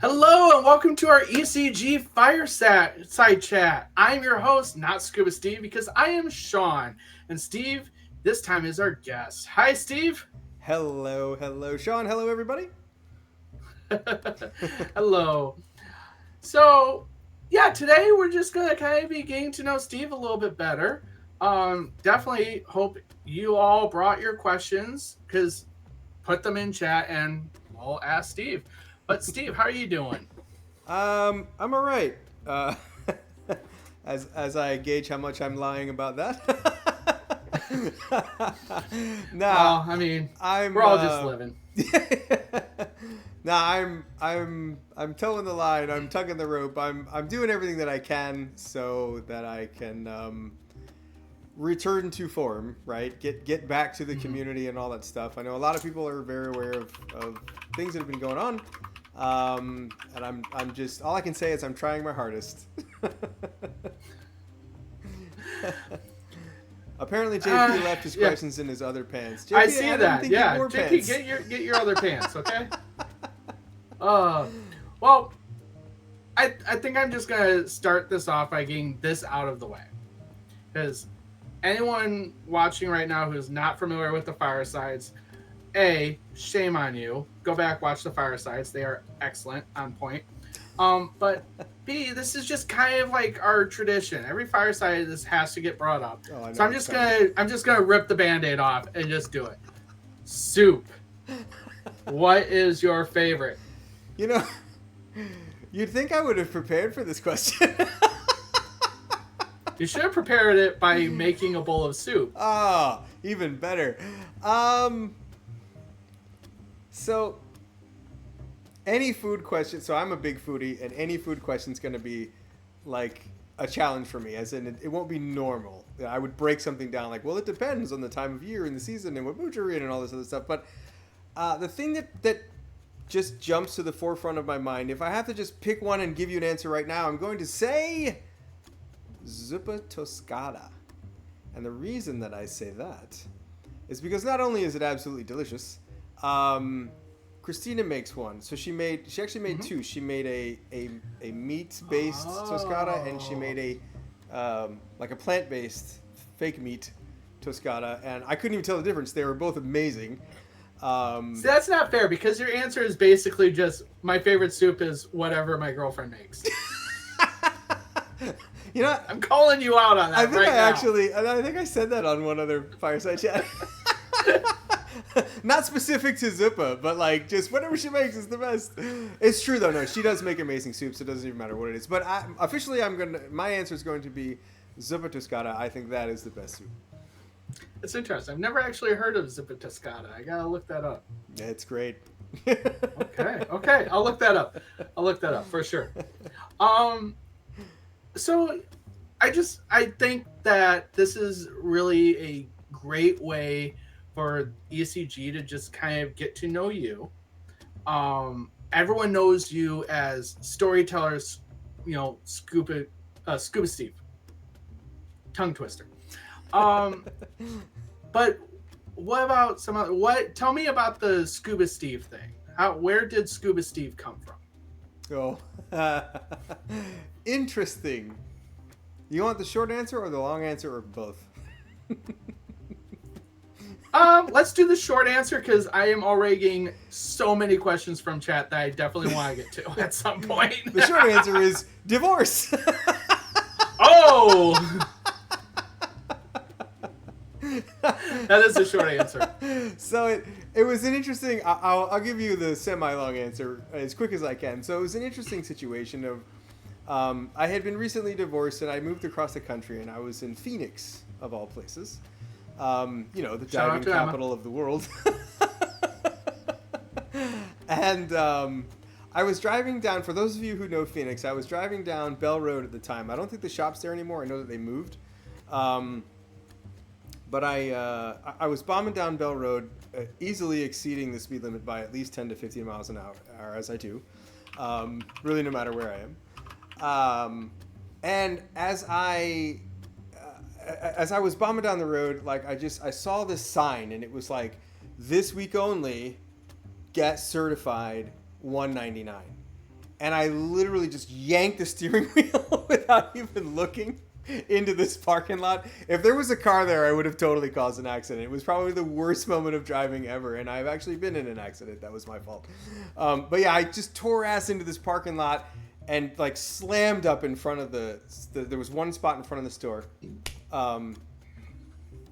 Hello and welcome to our ECG Fireside chat. I'm your host, not Scuba Steve, because I am Sean. And Steve, this time is our guest. Hi, Steve. Hello, Sean. Hello, everybody. Hello. So, yeah, today we're just going to kind of be getting to know Steve a little bit better. Definitely hope you all brought your questions because put them in chat and we'll ask Steve. But, Steve, how are you doing? I'm all right. Uh, as I gauge how much I'm lying about that. nah, Well, I mean, we're I'm. all just living. nah, I'm towing the line. I'm tugging the rope. I'm doing everything that I can so that I can return to form. Right, get back to the community and all that stuff. I know a lot of people are very aware of things that have been going on. And I'm just all I can say is I'm trying my hardest. Apparently, JP left his Yeah, questions in his other pants. JP, I see didn't that. think you Yeah, wore JP, pants. get your other pants, okay? Uh, well, I think I'm just gonna start this off by getting this out of the way, because anyone watching right now who's not familiar with the Firesides, shame on you. Go back, watch the Firesides. They are excellent, on point. But B, this is just kind of like our tradition. Every Fireside this has to get brought up. Oh, I So know it's coming. I'm just gonna rip the Band-Aid off and just do it. Soup. What is your favorite? You know, you'd think I would have prepared for this question. You should have prepared it by making a bowl of soup. Ah, even better. Um, so any food question. So I'm a big foodie, and any food question is going to be like a challenge for me. As in, it won't be normal. I would break something down like, well, it depends on the time of year and the season and what mood you're in and all this other stuff. But the thing that just jumps to the forefront of my mind, if I have to just pick one and give you an answer right now, I'm going to say zuppa toscata. And the reason that I say that is because not only is it absolutely delicious, Christina makes one. So she actually made two. She made a meat based toscata, and she made like a plant based fake meat toscata, and I couldn't even tell the difference. They were both amazing. See, that's not fair because your answer is basically just my favorite soup is whatever my girlfriend makes. You know, I'm calling you out on that I think right I now. actually, I think I said that on one other fireside chat. Not specific to Zuppa, but like just whatever she makes is the best. It's true though. No, she does make amazing soups. It doesn't even matter what it is. But officially, my answer is going to be Zuppa Toscata. I think that is the best soup. It's interesting. I've never actually heard of Zuppa Toscata. I gotta look that up. Yeah, it's great. Okay. I'll look that up. I'll look that up for sure. Um, so I think that this is really a great way for ECG to just kind of get to know you. Everyone knows you as storytellers, Scuba Steve, tongue twister. Um, but what about some other? What? Tell me about the Scuba Steve thing. Where did Scuba Steve come from? Oh, interesting. You want the short answer or the long answer or both? Let's do the short answer because I am already getting so many questions from chat that I definitely want to get to at some point. The short answer is divorce. Oh, that is the short answer. So it was an interesting. I'll give you the semi-long answer as quick as I can. So it was an interesting situation of I had been recently divorced and I moved across the country and I was in Phoenix of all places. The diving capital of the world. And I was driving down, for those of you who know Phoenix, I was driving down Bell Road at the time. I don't think the shop's there anymore. I know that they moved. But I was bombing down Bell Road, easily exceeding the speed limit by at least 10 to 15 miles an hour, as I do. Really, no matter where I am. And as I was bombing down the road, like I saw this sign, and it was like, this week only, get certified $199. and I literally just yanked the steering wheel without even looking into this parking lot. If there was a car there, I would have totally caused an accident. It was probably the worst moment of driving ever, and I've actually been in an accident. That was my fault. But yeah, I just tore ass into this parking lot and like slammed up in front of there was one spot in front of the store.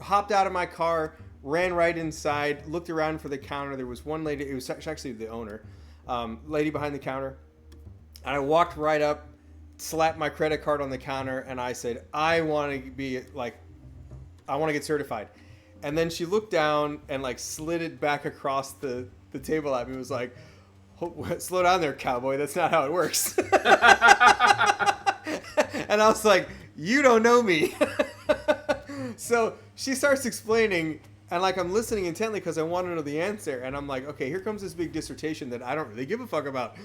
Hopped out of my car, ran right inside, looked around for the counter. There was one lady, it was actually the owner, lady behind the counter. And I walked right up, slapped my credit card on the counter, and I said, I want to get certified. And then she looked down and like slid it back across the table at me and was like, slow down there, cowboy. That's not how it works. And I was like, you don't know me. So she starts explaining, and like I'm listening intently because I want to know the answer. And I'm like, okay, here comes this big dissertation that I don't really give a fuck about.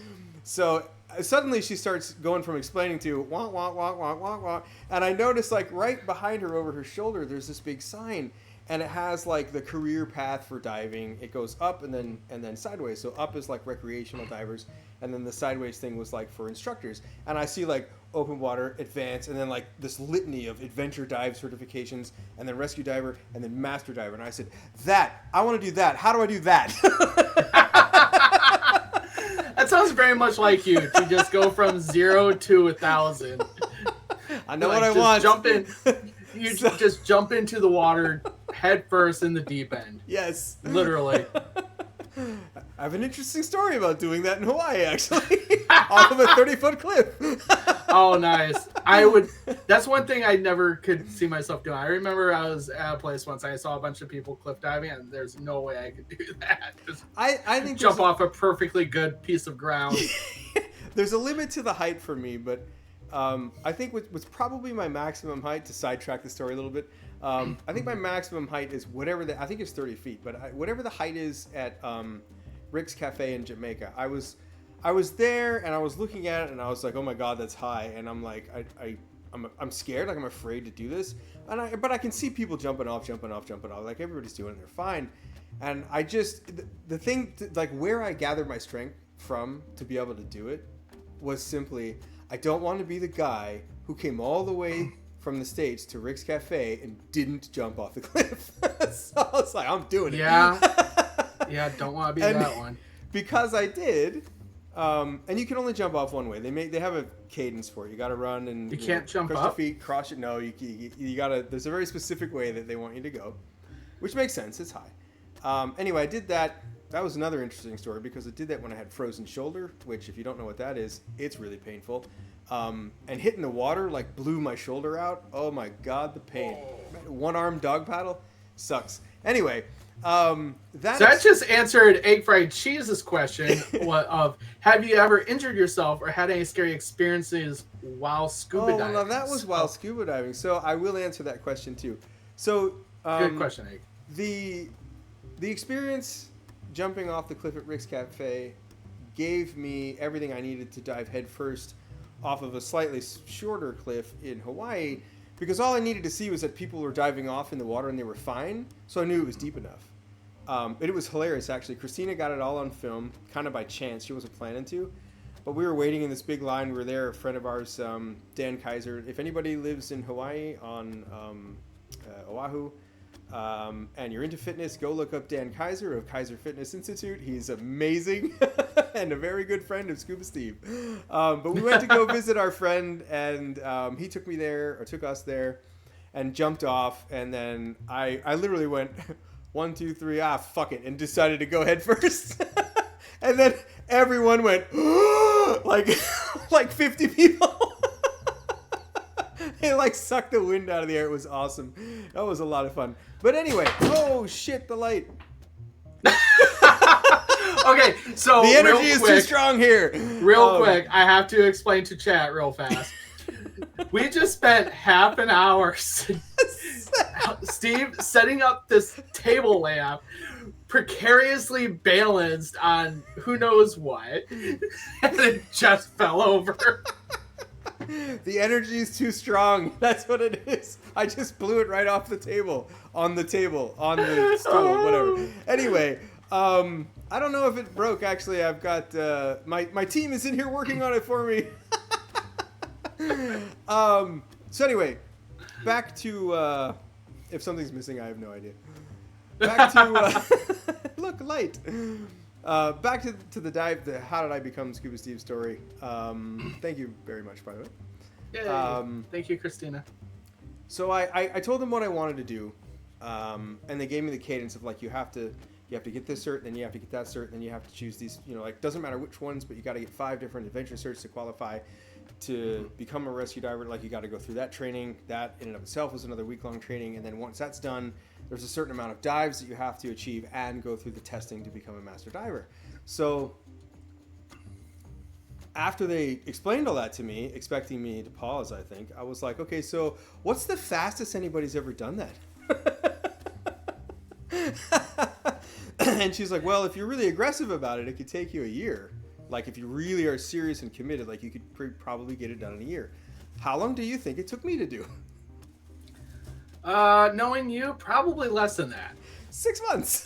So suddenly she starts going from explaining to wah, wah, wah, wah, wah, wah. And I notice like right behind her over her shoulder, there's this big sign. And it has like the career path for diving. It goes up and then sideways. So up is like recreational divers, and then the sideways thing was like for instructors. And I see like open water, advanced, and then like this litany of adventure dive certifications, and then rescue diver, and then master diver. And I said, I want to do that. How do I do that? That sounds very much like you to just go from 0 to 1,000. I know like, what I want. Jump in. You just jump into the water head first in the deep end. Yes. Literally. I have an interesting story about doing that in Hawaii, actually. Off of a 30-foot cliff. Oh, nice. That's one thing I never could see myself doing. I remember I was at a place once, I saw a bunch of people cliff diving, and there's no way I could do that. Just I think jump off a perfectly good piece of ground. There's a limit to the height for me, but I think what's probably my maximum height, to sidetrack the story a little bit, I think my maximum height is I think it's 30 feet, but whatever the height is at Rick's Cafe in Jamaica. I was there and I was looking at it and I was like, oh my God, that's high. And I'm like, I'm scared, like I'm afraid to do this. But I can see people jumping off. Like everybody's doing it, they're fine. And I just, the thing, like where I gathered my strength from to be able to do it was simply, I don't want to be the guy who came all the way from the States to Rick's Cafe and didn't jump off the cliff. So I was like, I'm doing it. Yeah. Yeah, don't want to be that one. Because I did, and you can only jump off one way. They have a cadence for it. You got to run and you can't jump push up. The feet, cross it. No, you got to. There's a very specific way that they want you to go, which makes sense. It's high. Anyway, I did that. That was another interesting story because I did that when I had frozen shoulder, which if you don't know what that is, it's really painful. And hitting the water like blew my shoulder out. Oh my God, the pain. One-arm dog paddle sucks. Anyway, that just answered Egg Fried Cheese's question of have you ever injured yourself or had any scary experiences while scuba diving? No, that was while scuba diving. So I will answer that question too. So good question, Egg. The experience jumping off the cliff at Rick's Cafe gave me everything I needed to dive headfirst off of a slightly shorter cliff in Hawaii, because all I needed to see was that people were diving off in the water and they were fine, so I knew it was deep enough. It was hilarious, actually. Christina got it all on film, kind of by chance. She wasn't planning to, but we were waiting in this big line. We were there. A friend of ours, Dan Kaiser. If anybody lives in Hawaii on Oahu, and you're into fitness, go look up Dan Kaiser of Kaiser Fitness Institute. He's amazing and a very good friend of Scuba Steve. But we went to go visit our friend, and he took us there and jumped off. And then I literally went 1, 2, 3, fuck it, and decided to go head first. And then everyone went like 50 people. It like sucked the wind out of the air. It was awesome. That was a lot of fun. But anyway, oh shit, the light. Okay, so the energy is too strong here. Real quick, I have to explain to chat real fast. We just spent half an hour, Steve, setting up this table layout, precariously balanced on who knows what, and it just fell over. The energy is too strong. That's what it is. I just blew it right off the table, on the stool, whatever. Anyway, I don't know if it broke. Actually, I've got my team is in here working on it for me. So anyway, back to if something's missing, I have no idea. Back to look, light. Back to the dive. The how did I become Scuba Steve story? Thank you very much, by the way. Yay. Thank you, Christina. So I told them what I wanted to do, and they gave me the cadence of like you have to get this cert, then you have to get that cert, then you have to choose these. You know, like doesn't matter which ones, but you got to get 5 different adventure certs to qualify to become a rescue diver. Like you got to go through that training. That in and of itself is another week-long training, and then once that's done, there's a certain amount of dives that you have to achieve and go through the testing to become a master diver. So after they explained all that to me, expecting me to pause, I think, I was like, okay, so what's the fastest anybody's ever done that? And she's like, well, if you're really aggressive about it, it could take you a year. Like, if you really are serious and committed, like, you could probably get it done in a year. How long do you think it took me to do? Knowing you, probably less than that. 6 months.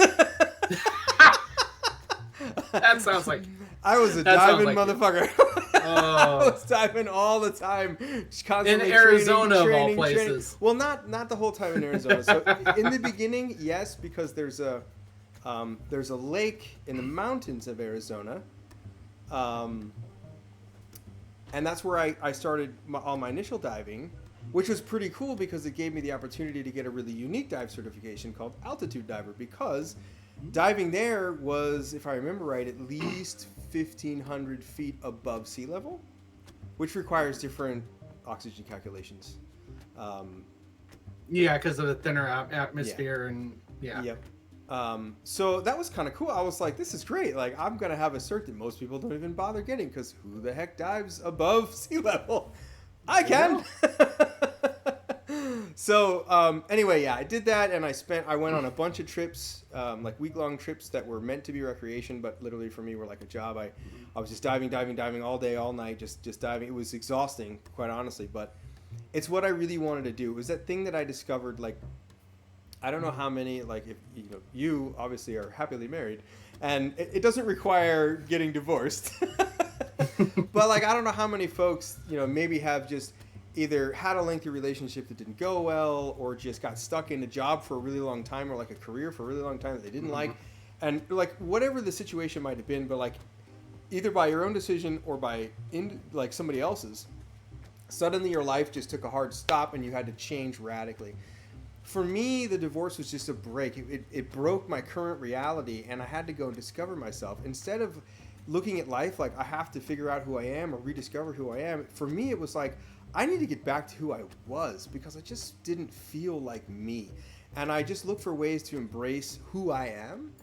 That sounds like... I was a diving like motherfucker. I was diving all the time. Just constantly in Arizona, training, of all places. Well, not the whole time in Arizona. So in the beginning, yes, because there's a lake in the mountains of Arizona, and that's where I started all my initial diving, which was pretty cool because it gave me the opportunity to get a really unique dive certification called altitude diver, because diving there was, if I remember right, at least 1,500 feet above sea level, which requires different oxygen calculations. Yeah, because of the thinner atmosphere and yeah. Yep. So that was kind of cool. I was like, this is great. Like, I'm going to have a cert that most people don't even bother getting, because who the heck dives above sea level? I can. So anyway, yeah, I did that, and I went on a bunch of trips, like week-long trips that were meant to be recreation, but literally for me were like a job. I was just diving all day, all night, just diving. It was exhausting, quite honestly, but it's what I really wanted to do. It was that thing that I discovered, like, I don't know how many, like, if you obviously are happily married, and it doesn't require getting divorced, but like, I don't know how many folks, maybe have just either had a lengthy relationship that didn't go well, or just got stuck in a job for a really long time, or like a career for a really long time that they didn't like, and like whatever the situation might have been, but like either by your own decision or by like somebody else's, suddenly your life just took a hard stop and you had to change radically. For me, the divorce was just a break. It broke my current reality, and I had to go and discover myself. Instead of looking at life like I have to figure out who I am or rediscover who I am, for me it was like, I need to get back to who I was, because I just didn't feel like me. And I just looked for ways to embrace who I am.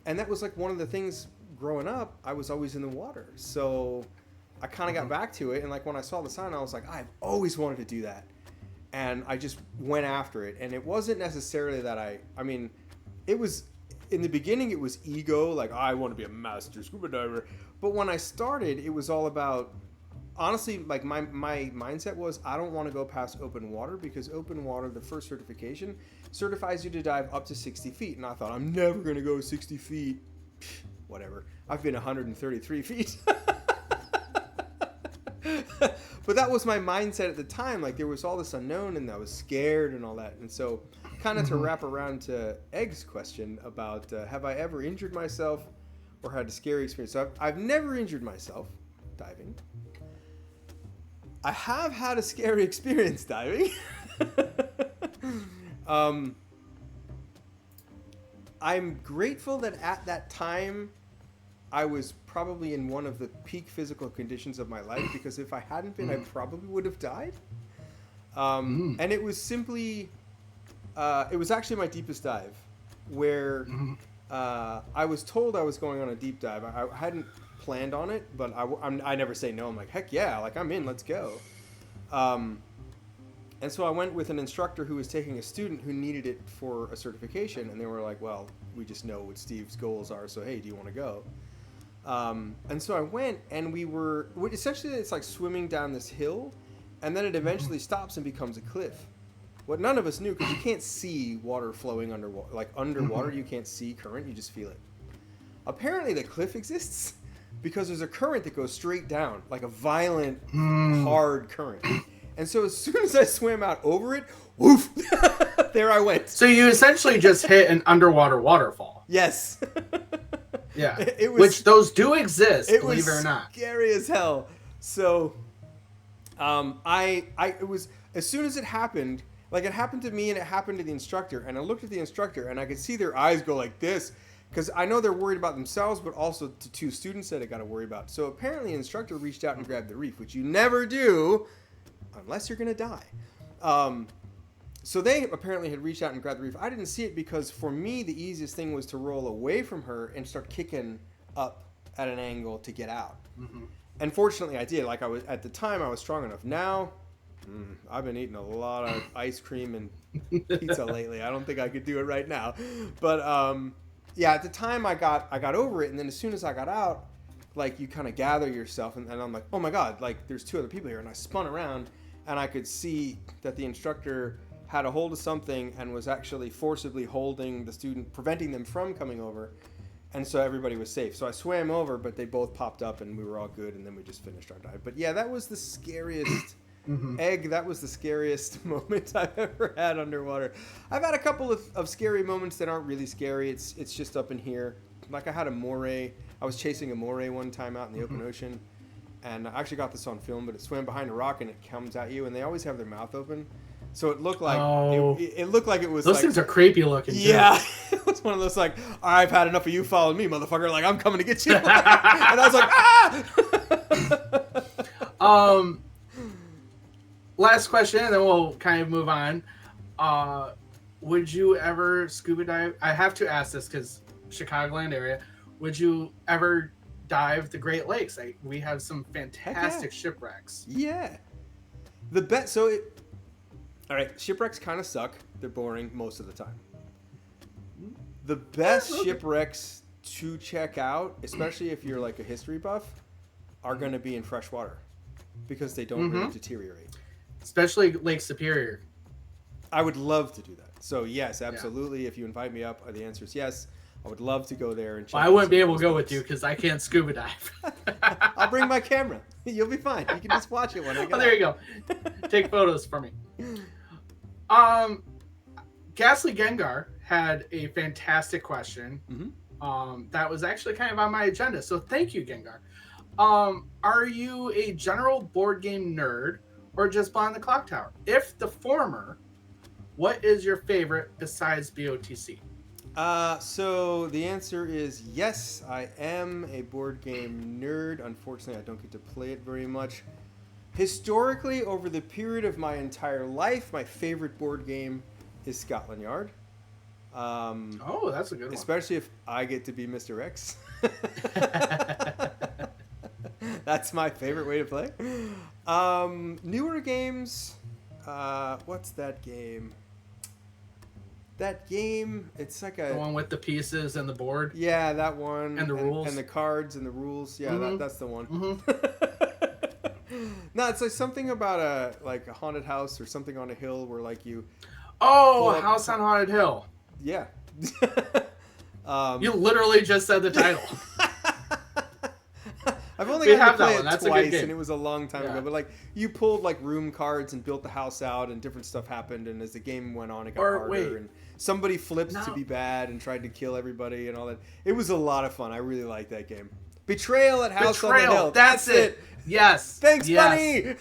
And that was like one of the things growing up, I was always in the water. So I kind of got back to it. And like when I saw the sign, I was like, I've always wanted to do that. And I just went after it. And it wasn't necessarily that I mean, it was, in the beginning, it was ego, like, I want to be a master scuba diver. But when I started, it was all about, honestly, like my mindset was, I don't want to go past open water, because open water, the first certification, certifies you to dive up to 60 feet. And I thought, I'm never going to go 60 feet. Whatever. I've been 133 feet. But that was my mindset at the time. Like, there was all this unknown, and I was scared and all that. And so, kind of to wrap around to Egg's question about have I ever injured myself or had a scary experience. So I've never injured myself diving. I have had a scary experience diving. I'm grateful that at that time I was probably in one of the peak physical conditions of my life, because if I hadn't been, I probably would have died. And it was simply, it was actually my deepest dive, where I was told I was going on a deep dive. I hadn't planned on it, but I never say no. I'm like, heck yeah, like I'm in, let's go. And so I went with an instructor who was taking a student who needed it for a certification, and they were like, well, we just know what Steve's goals are, so hey, do you want to go? And so I went, and essentially it's like swimming down this hill, and then it eventually stops and becomes a cliff. what none of us knew, because you can't see water flowing underwater. Like underwater, you can't see current, you just feel it. Apparently the cliff exists because there's a current that goes straight down, like a violent, hard current. And so as soon as I swam out over it, woof, there I went. So you essentially just hit an underwater waterfall. Yes. Yeah. It was, which those do exist, it believe was it or not. scary as hell. So it was, as soon as it happened, like it happened to me and it happened to the instructor, and I looked at the instructor and I could see their eyes go like this, because I know they're worried about themselves, but also to two students that I got to worry about. So apparently the instructor reached out and grabbed the reef, which you never do unless you're going to die. So they apparently had reached out and grabbed the reef. I didn't see it because for me, the easiest thing was to roll away from her and start kicking up at an angle to get out. Mm-hmm. And fortunately I did. Like, I was, at the time I was strong enough. Now, I've been eating a lot of ice cream and pizza lately. I don't think I could do it right now. But yeah, at the time I got over it, and then as soon as I got out, like, you kind of gather yourself, and I'm like, oh my god, like, there's two other people here, and I spun around and I could see that the instructor had a hold of something and was actually forcibly holding the student, preventing them from coming over, and so everybody was safe. So I swam over, but they both popped up and we were all good, and then we just finished our dive. But yeah, that was the scariest egg. That was the scariest moment I've ever had underwater. I've had a couple of scary moments that aren't really scary. It's just up in here. Like, I had a moray. I was chasing a moray one time out in the open ocean, and I actually got this on film, but it swam behind a rock and it comes at you, and they always have their mouth open. So it looked like it looked like it was. Those like, things are creepy looking. Yeah, it was one of those like, I've had enough of you following me, motherfucker. Like, I'm coming to get you. And I was like, ah. Last question, and then we'll kind of move on. Would you ever scuba dive? I have to ask this because Chicagoland area. Would you ever dive the Great Lakes? We have some fantastic shipwrecks. Yeah. The bet. All right, shipwrecks kind of suck. They're boring most of the time. The best shipwrecks to check out, especially if you're like a history buff, are going to be in fresh water because they don't really deteriorate. Especially Lake Superior. I would love to do that. So yes, absolutely. Yeah. If you invite me up, the answer is yes. I would love to go there and check. I wouldn't be able to go with you because I can't scuba dive. I'll bring my camera. You'll be fine. You can just watch it when I get there you go. Take photos for me. Ghastly Gengar had a fantastic question. That was actually kind of on my agenda. So thank you, Gengar. Are you a general board game nerd or just behind the Clocktower? If the former, what is your favorite besides BOTC? So the answer is yes, I am a board game nerd. Unfortunately, I don't get to play it very much. Historically, over the period of my entire life, my favorite board game is Scotland Yard. Oh, that's a good one. Especially if I get to be Mr. X. That's my favorite way to play. Newer games. What's that game? That game, it's like the one with the pieces and the board. Yeah, that one. And the rules. And the cards and the rules. Yeah, that's the one. No, it's like something about a haunted house or something on a hill where like you. Oh, House on Haunted Hill. Yeah. You literally just said the title. I've only got to play it That's twice, and it was a long time ago. But like, you pulled like room cards and built the house out, and different stuff happened. And as the game went on, it got harder. And somebody flipped to be bad and tried to kill everybody and all that. It was a lot of fun. I really liked that game. Betrayal at House on the Hill. That's it. Yes. Thanks, buddy.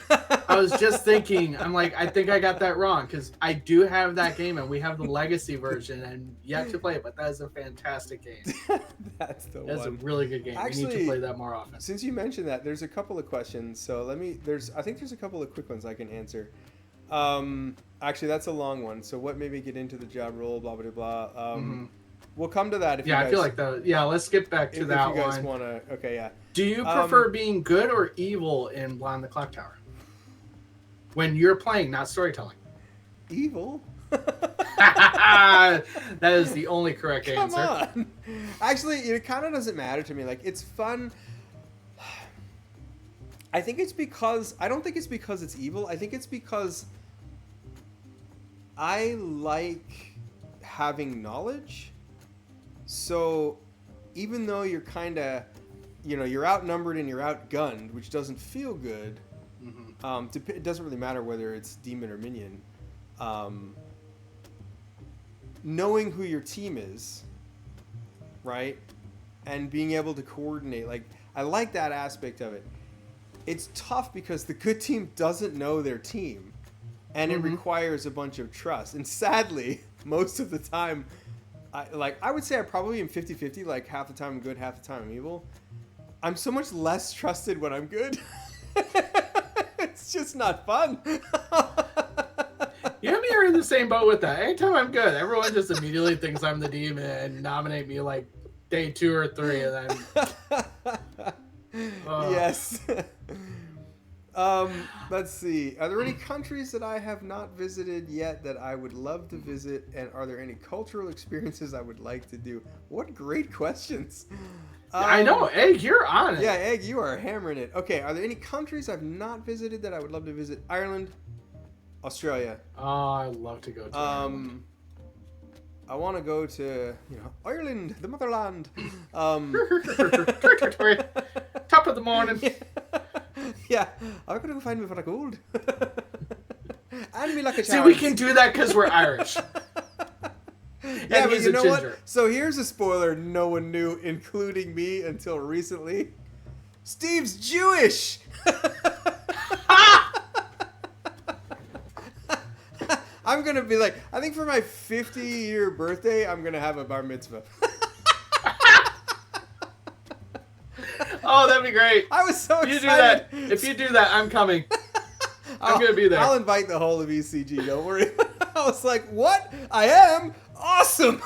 I was just thinking. I'm like, I think I got that wrong because I do have that game, and we have the legacy version, and yet to play it. But that is a fantastic game. That's the one. That's a really good game. Actually, we need to play that more often. Since you mentioned that, there's a couple of questions. So I think there's a couple of quick ones I can answer. Actually, that's a long one. So what made me get into the job role? Blah blah blah. We'll come to that if you guys... I feel like that. Yeah, let's skip back to that one. If you guys want to... Okay, yeah. Do you prefer being good or evil in Beyond the Clocktower? When you're playing, not storytelling. Evil? That is the only correct answer. Come on. Actually, it kind of doesn't matter to me. Like, it's fun. I think it's because... I don't think it's because it's evil. I think it's because... I like having knowledge. So even though you're kind of, you're outnumbered and you're outgunned, which doesn't feel good. It doesn't really matter whether it's demon or minion. Knowing who your team is, right, and being able to coordinate, like, I like that aspect of it. It's tough because the good team doesn't know their team, and it requires a bunch of trust. And sadly, most of the time, I would say I probably am 50-50, like half the time I'm good, half the time I'm evil. I'm so much less trusted when I'm good. It's just not fun. You and me are in the same boat with that. Anytime I'm good, everyone just immediately thinks I'm the demon and nominate me like day 2 or 3, and then yes. Let's see. Are there any countries that I have not visited yet that I would love to visit? And are there any cultural experiences I would like to do? What great questions. I know, Egg, you're on it. Yeah, Egg, you are hammering it. Okay, are there any countries I've not visited that I would love to visit? Ireland, Australia. Oh, I'd love to go to Ireland. I want to go to, Ireland, the motherland. Top of the morning. Yeah, I'm going to go find me for the gold. And me like a See, we can do that because we're Irish. Yeah, but you know what? So here's a spoiler no one knew, including me, until recently. Steve's Jewish! I'm going to be like, I think for my 50-year birthday, I'm going to have a bar mitzvah. Oh, that'd be great. I was so excited. You do that. If you do that, I'm coming. I'm going to be there. I'll invite the whole of ECG, don't worry. I was like, what? I am? Awesome!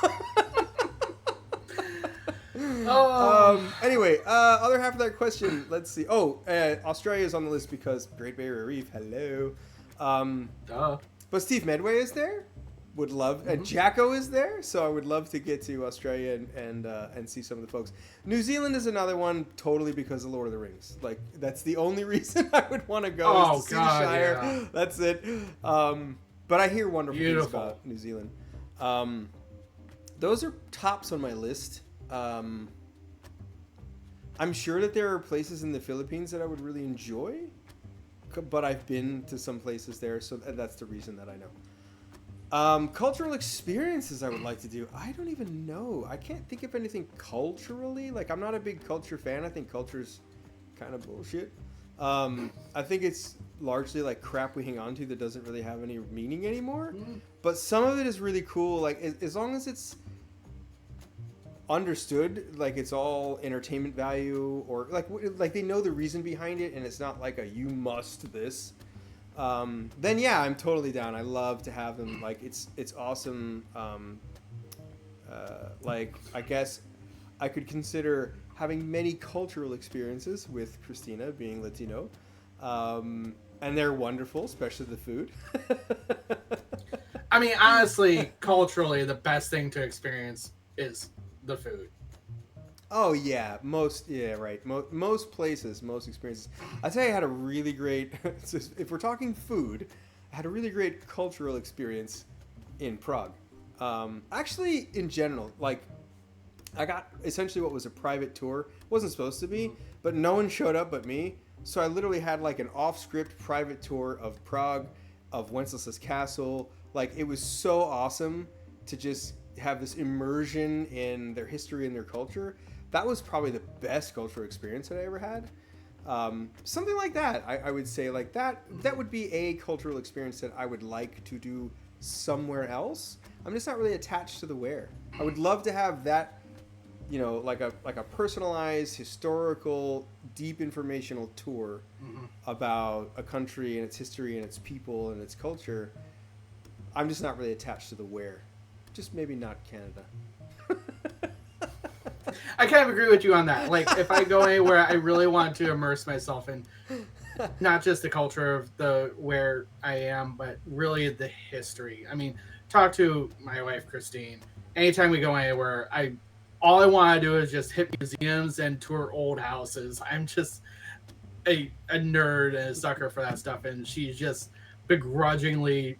Anyway, other half of that question, let's see. Australia's on the list because Great Barrier Reef, hello. Duh. But Steve Medway is there. Would love, and Jacko is there, so I would love to get to Australia and see some of the folks. New Zealand is another one, totally because of Lord of the Rings. Like, that's the only reason I would want to go is to see the Shire. Yeah. That's it. But I hear wonderful things about New Zealand. Those are tops on my list. I'm sure that there are places in the Philippines that I would really enjoy, but I've been to some places there, so that's the reason that I know. Cultural experiences I would like to do. I don't even know. I can't think of anything culturally. Like, I'm not a big culture fan. I think culture's kind of bullshit. I think it's largely like crap we hang on to that doesn't really have any meaning anymore. But some of it is really cool. Like, as long as it's understood, like it's all entertainment value, or like they know the reason behind it, and it's not like a you must this. Then yeah, I'm totally down. I love to have them. Like, it's awesome. Like, I guess I could consider having many cultural experiences with Christina being Latino. And they're wonderful, especially the food. I mean, honestly, culturally, the best thing to experience is the food. Oh yeah, most places, most experiences. I'd say I had a really great, if we're talking food, I had a really great cultural experience in Prague. Actually, in general, like, I got essentially what was a private tour. Wasn't supposed to be, but no one showed up but me. So I literally had like an off-script private tour of Prague, of Wenceslas Castle. Like, it was so awesome to just have this immersion in their history and their culture. That was probably the best cultural experience that I ever had. Something like that, I would say, like that would be a cultural experience that I would like to do somewhere else. I'm just not really attached to the where. I would love to have that, like a personalized, historical, deep informational tour about a country and its history and its people and its culture. I'm just not really attached to the where. Just maybe not Canada. I kind of agree with you on that. Like, if I go anywhere, I really want to immerse myself in not just the culture of where I am, but really the history. I mean, talk to my wife, Christine. Anytime we go anywhere, all I want to do is just hit museums and tour old houses. I'm just a nerd and a sucker for that stuff, and she's just begrudgingly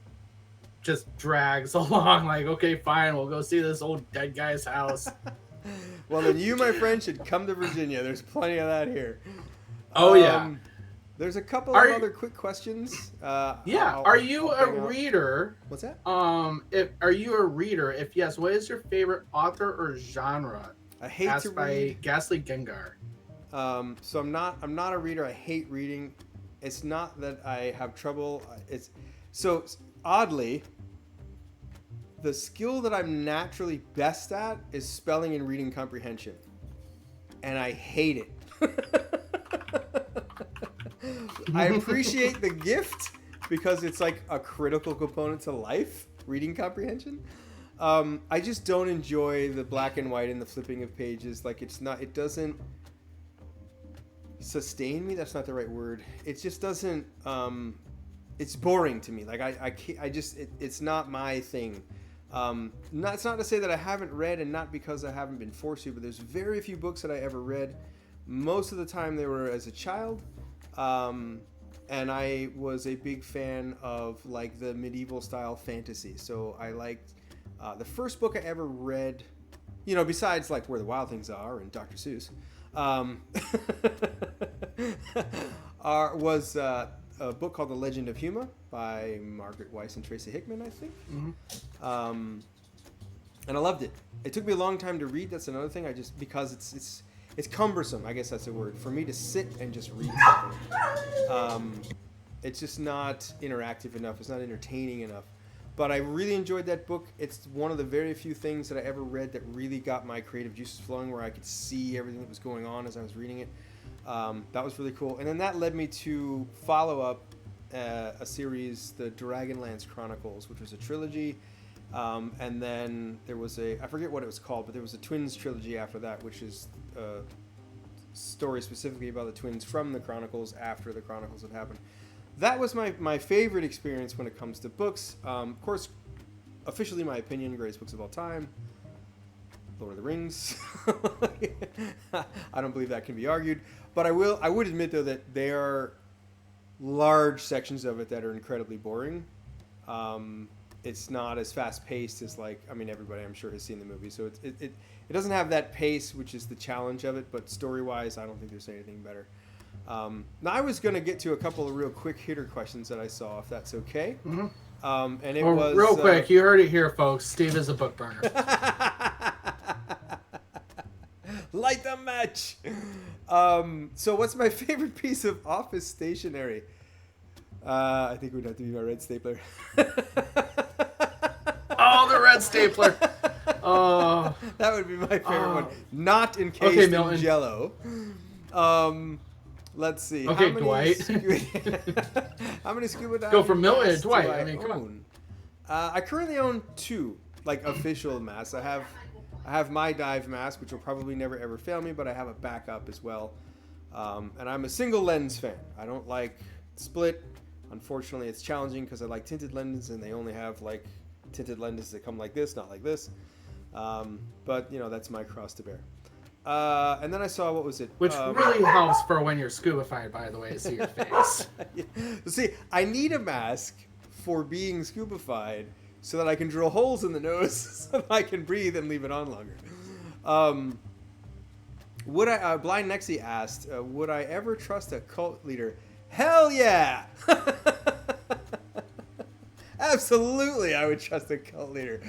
just drags along. Like, okay, fine, we'll go see this old dead guy's house. Well, then you, my friend, should come to Virginia. There's plenty of that here. Oh yeah. There's a couple of other quick questions. Yeah. Are you a reader? What's that? Are you a reader? If yes, what is your favorite author or genre? I hate Asked to read. by Ghastly Gengar. So I'm not a reader. I hate reading. It's not that I have trouble. It's so oddly, the skill that I'm naturally best at is spelling and reading comprehension, and I hate it. I appreciate the gift because it's like a critical component to life, reading comprehension. I just don't enjoy the black and white and the flipping of pages. Like it doesn't sustain me. That's not the right word. It just doesn't, it's boring to me. Like it's not my thing. It's not to say that I haven't read, and not because I haven't been forced to, but there's very few books that I ever read. Most of the time they were as a child. And I was a big fan of like the medieval style fantasy. So I liked the first book I ever read, besides like Where the Wild Things Are and Dr. Seuss, was a book called The Legend of Huma by Margaret Weiss and Tracy Hickman, I think. Mm-hmm. And I loved it. It took me a long time to read. That's another thing. Because it's cumbersome, I guess that's a word, for me to sit and just read something. It's just not interactive enough. It's not entertaining enough. But I really enjoyed that book. It's one of the very few things that I ever read that really got my creative juices flowing, where I could see everything that was going on as I was reading it. That was really cool. And then that led me to follow up a series, the Dragonlance Chronicles, which was a trilogy. And then there was I forget what it was called, but there was a Twins trilogy after that, which is a story specifically about the twins from the Chronicles after the Chronicles had happened. That was my favorite experience when it comes to books. Of course, officially my opinion, greatest books of all time, Lord of the Rings. I don't believe that can be argued. But I would admit, though, that there are large sections of it that are incredibly boring. It's not as fast paced as everybody I'm sure has seen the movie. So it doesn't have that pace, which is the challenge of it. But story wise, I don't think there's anything better. Now I was going to get to a couple of real quick hitter questions that I saw, if that's okay. Mm-hmm. And it was real quick. You heard it here, folks. Steve is a book burner. Light the match. So what's my favorite piece of office stationery? I think it would have to be my red stapler. Oh, the red stapler. Oh, that would be my favorite one. Not encased in Jello. Let's see. Okay, Dwight. How many scuba diving Go from Milton to Dwight. Come on. I currently own 2, official masks. I have my dive mask, which will probably never ever fail me, but I have a backup as well. And I'm a single lens fan. I don't like split. Unfortunately, it's challenging because I like tinted lenses, and they only have tinted lenses that come like this, not like this. But that's my cross to bear. And then I saw, what was it? Which really helps for when you're scuba-fied, by the way, to see your face. Yeah. See, I need a mask for being scuba-fied so that I can drill holes in the nose so that I can breathe and leave it on longer. Blind Nexie asked, would I ever trust a cult leader? Hell yeah! Absolutely, I would trust a cult leader.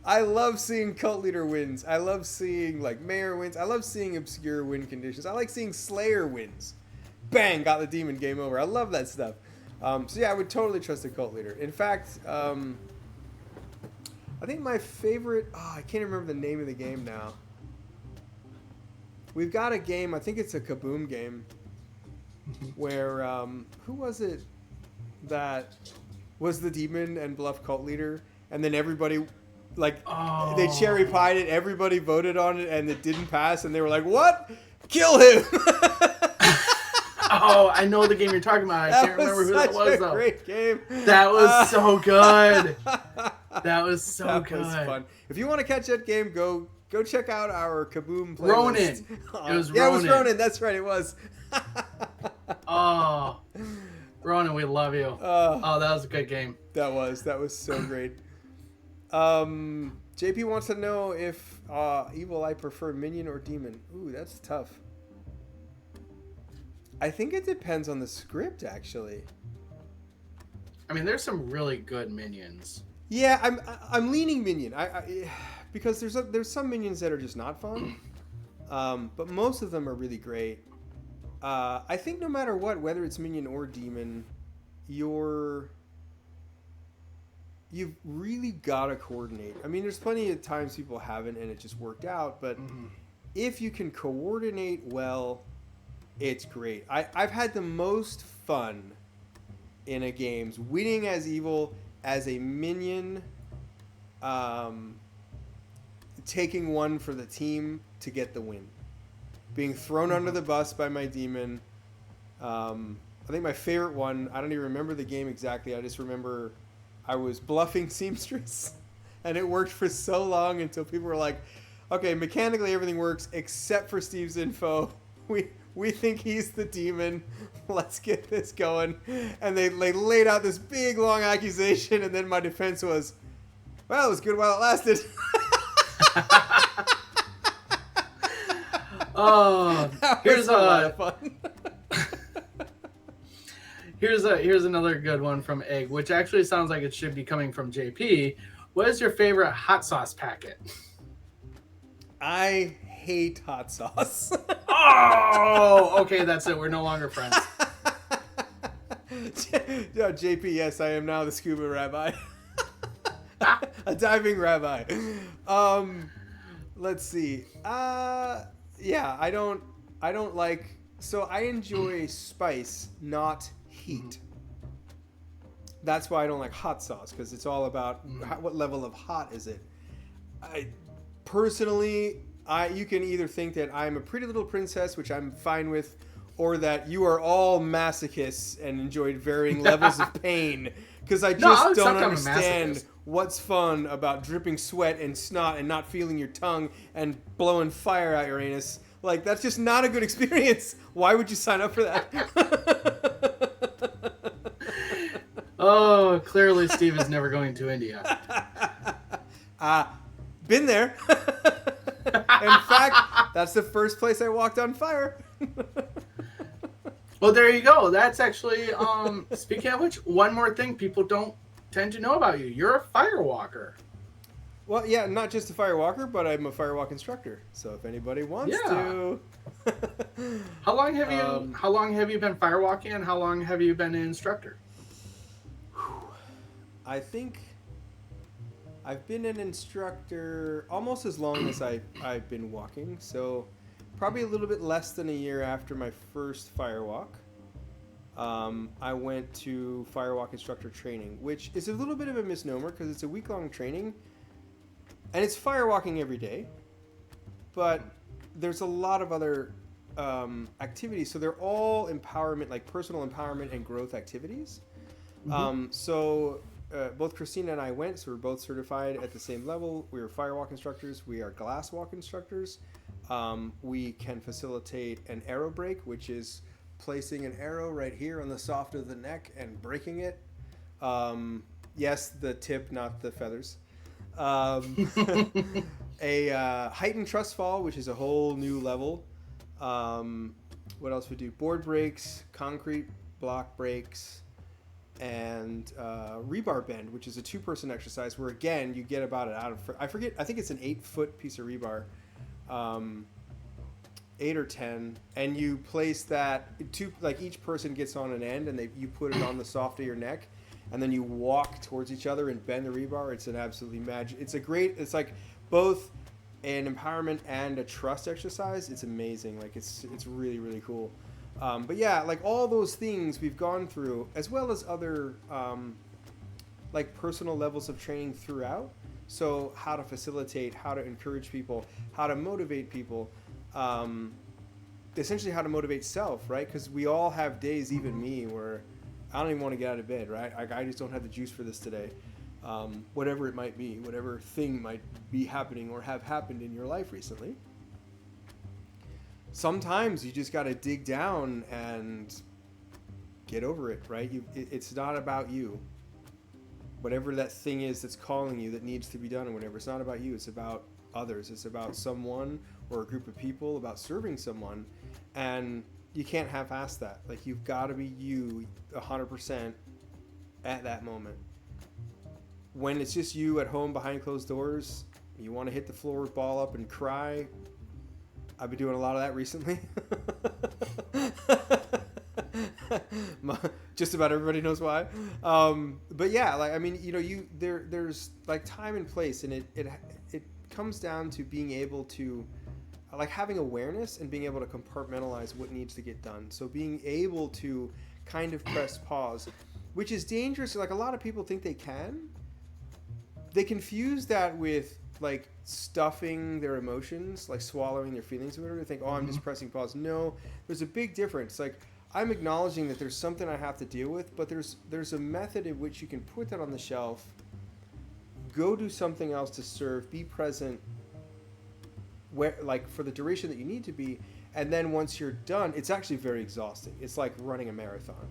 I love seeing cult leader wins. I love seeing mayor wins. I love seeing obscure win conditions. I like seeing Slayer wins. Bang, got the demon, game over. I love that stuff. So yeah, I would totally trust a cult leader. In fact, I think my favorite, I can't remember the name of the game now. We've got a game, I think it's a Kaboom game, where, who was it that was the demon and bluff cult leader, and then everybody, they cherry pied it, everybody voted on it, and it didn't pass, and they were like, what? Kill him! Oh, I know the game you're talking about. I can't remember who that was, though. Great game. That was so good. That was so good. That was fun. If you want to catch that game, go check out our Kaboom playlist. Ronin. It was Ronin. Yeah, it was Ronin. That's right, it was. Oh. Ronan, we love you. Oh, that was a good game. That was so great. JP wants to know if evil I prefer minion or demon. Ooh, that's tough. I think it depends on the script, actually. I mean, there's some really good minions. Yeah, I'm leaning minion. Because there's some minions that are just not fun, but most of them are really great. I think no matter what, whether it's minion or demon, you've really got to coordinate. I mean, there's plenty of times people haven't and it just worked out, but if you can coordinate well, it's great. I've had the most fun in a games winning as evil as a minion, taking one for the team to get the win, being thrown under the bus by my demon. I think my favorite one, I don't even remember the game exactly, I just remember I was bluffing Seamstress and it worked for so long until people were like, okay, mechanically everything works except for Steve's info. We think he's the demon. Let's get this going. And they laid out this big, long accusation, and then my defense was, well, it was good while it lasted. Oh, here's a lot of fun. Here's another good one from Egg, which actually sounds like it should be coming from JP. What is your favorite hot sauce packet? I hate hot sauce. Oh, okay, that's it. We're no longer friends. Yeah, JP, yes, I am now the scuba rabbi. A diving rabbi. Let's see. Yeah, I don't like. So I enjoy spice, not heat. That's why I don't like hot sauce, because it's all about what level of hot is it. Personally, you can either think that I'm a pretty little princess, which I'm fine with, or that you are all masochists and enjoyed varying levels of pain. Because I just don't understand what's fun about dripping sweat and snot and not feeling your tongue and blowing fire out your anus. Like, that's just not a good experience. Why would you sign up for that? Oh, clearly Steve is never going to India. Been there. In fact, that's the first place I walked on fire. Well, there you go. That's actually, speaking of which, one more thing people don't tend to know about you. You're a firewalker. Well, yeah, not just a firewalker, but I'm a firewalk instructor. So if anybody wants to. How long have you been firewalking, and how long have you been an instructor? I think I've been an instructor almost as long as I've been walking, so probably a little bit less than a year after my first firewalk. I went to firewalk instructor training, which is a little bit of a misnomer because it's a week-long training, and it's firewalking every day, but there's a lot of other activities, so they're all empowerment, like personal empowerment and growth activities. So both Christina and I went, so we're both certified at the same level. We were firewalk instructors. We are glass walk instructors. We can facilitate an arrow break, which is placing an arrow right here on the soft of the neck and breaking it. Yes, the tip, not the feathers. A heightened trust fall, which is a whole new level. What else we do? Board breaks, concrete block breaks, and rebar bend, which is a 2-person exercise where, again, you get about it out of, I think it's an 8-foot piece of rebar, 8 or 10, and you place that, like each person gets on an end, and you put it on the soft of your neck, and then you walk towards each other and bend the rebar. It's an absolutely magic. It's like both an empowerment and a trust exercise. It's amazing. Like it's really, really cool. But yeah, like all those things we've gone through, as well as other like personal levels of training throughout. So how to facilitate, how to encourage people, how to motivate people, essentially how to motivate self, right? Because we all have days, even me, where I don't even want to get out of bed, right? I just don't have the juice for this today. Whatever it might be, whatever thing might be happening or have happened in your life recently. Sometimes you just got to dig down and get over it, right? It's not about you. Whatever that thing is that's calling you that needs to be done or whatever, it's not about you. It's about others. It's about someone or a group of people, about serving someone. And you can't half-ass that. Like, you've got to be you 100% at that moment. When it's just you at home behind closed doors, you want to hit the floor, ball up, and cry. I've been doing a lot of that recently. Just about everybody knows why. But yeah, like, I mean, you know, there's like time and place, and it comes down to being able to, like, having awareness and being able to compartmentalize what needs to get done. So being able to kind of press pause, which is dangerous. Like, a lot of people think they can. They confuse that with like stuffing their emotions, like swallowing their feelings or whatever. They think, oh, I'm just pressing pause. No, there's a big difference. Like, I'm acknowledging that there's something I have to deal with, but there's a method in which you can put that on the shelf, go do something else to serve, be present, where, like, for the duration that you need to be, and then once you're done, it's actually very exhausting. It's like running a marathon.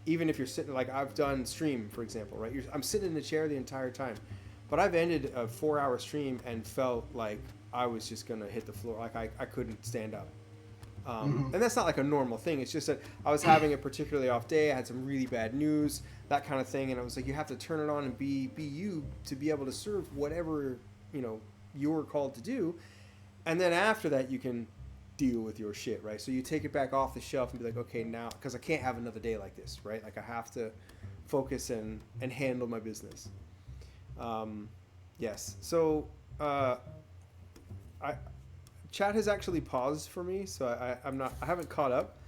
Even if you're sitting, like I've done stream, for example, right? I'm sitting in the chair the entire time. But I've ended a 4-hour stream and felt like I was just going to hit the floor. Like, I couldn't stand up. And that's not like a normal thing. It's just that I was having a particularly off day. I had some really bad news, that kind of thing. And I was like, you have to turn it on and be you to be able to serve whatever, you know, you're called to do. And then after that, you can deal with your shit, right? So you take it back off the shelf and be like, okay, now, because I can't have another day like this, right? Like, I have to focus and handle my business. Yes. So, chat has actually paused for me, so I haven't caught up.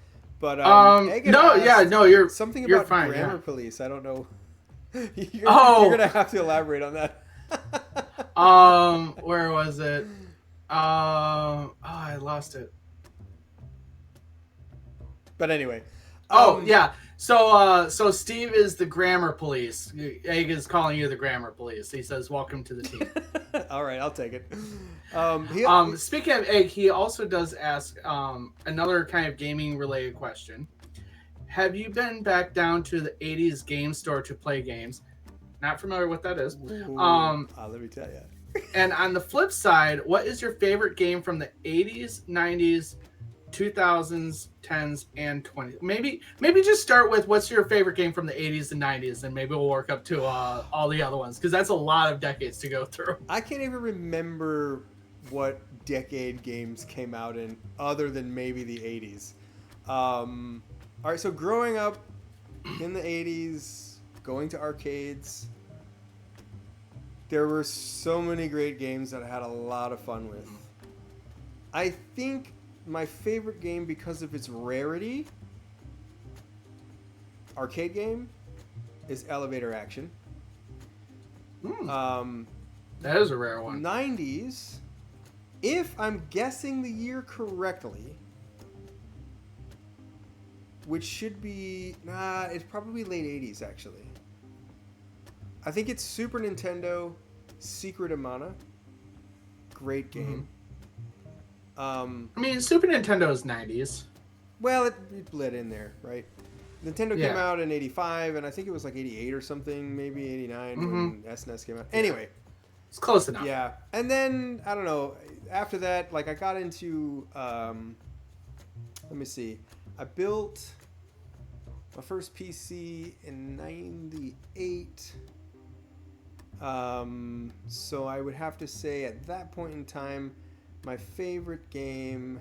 But you're something you're about fine, grammar yeah. police. I don't know. You're gonna have to elaborate on that. Where was it? I lost it. But anyway. Yeah. So Steve is the grammar police. Egg is calling you the grammar police. He says, "Welcome to the team." All right, I'll take it. Speaking of Egg, he also does ask another kind of gaming related question. Have you been back down to the 80s game store to play games? Not familiar with what that is. Let me tell you. And on the flip side, what is your favorite game from the 80s, 90s, 2000s, 10s, and 20s? Maybe just start with what's your favorite game from the 80s and 90s, and maybe we'll work up to all the other ones, because that's a lot of decades to go through. I can't even remember what decade games came out in, other than maybe the 80s. All right, so growing up in the 80s, going to arcades, there were so many great games that I had a lot of fun with. I think my favorite game, because of its rarity, arcade game, is Elevator Action. That is a rare one. 90s, if I'm guessing the year correctly, which should be, it's probably late 80s, actually. I think it's Super Nintendo Secret of Mana. Great game. I mean, Super Nintendo is 90s. Well, it bled in there, right? Nintendo came out in 85, and I think it was like 88 or something, maybe 89 when SNES came out. Anyway. It's close enough. Yeah. And then, I don't know, after that, like, I got into, let me see. I built my first PC in 98. So I would have to say at that point in time, my favorite game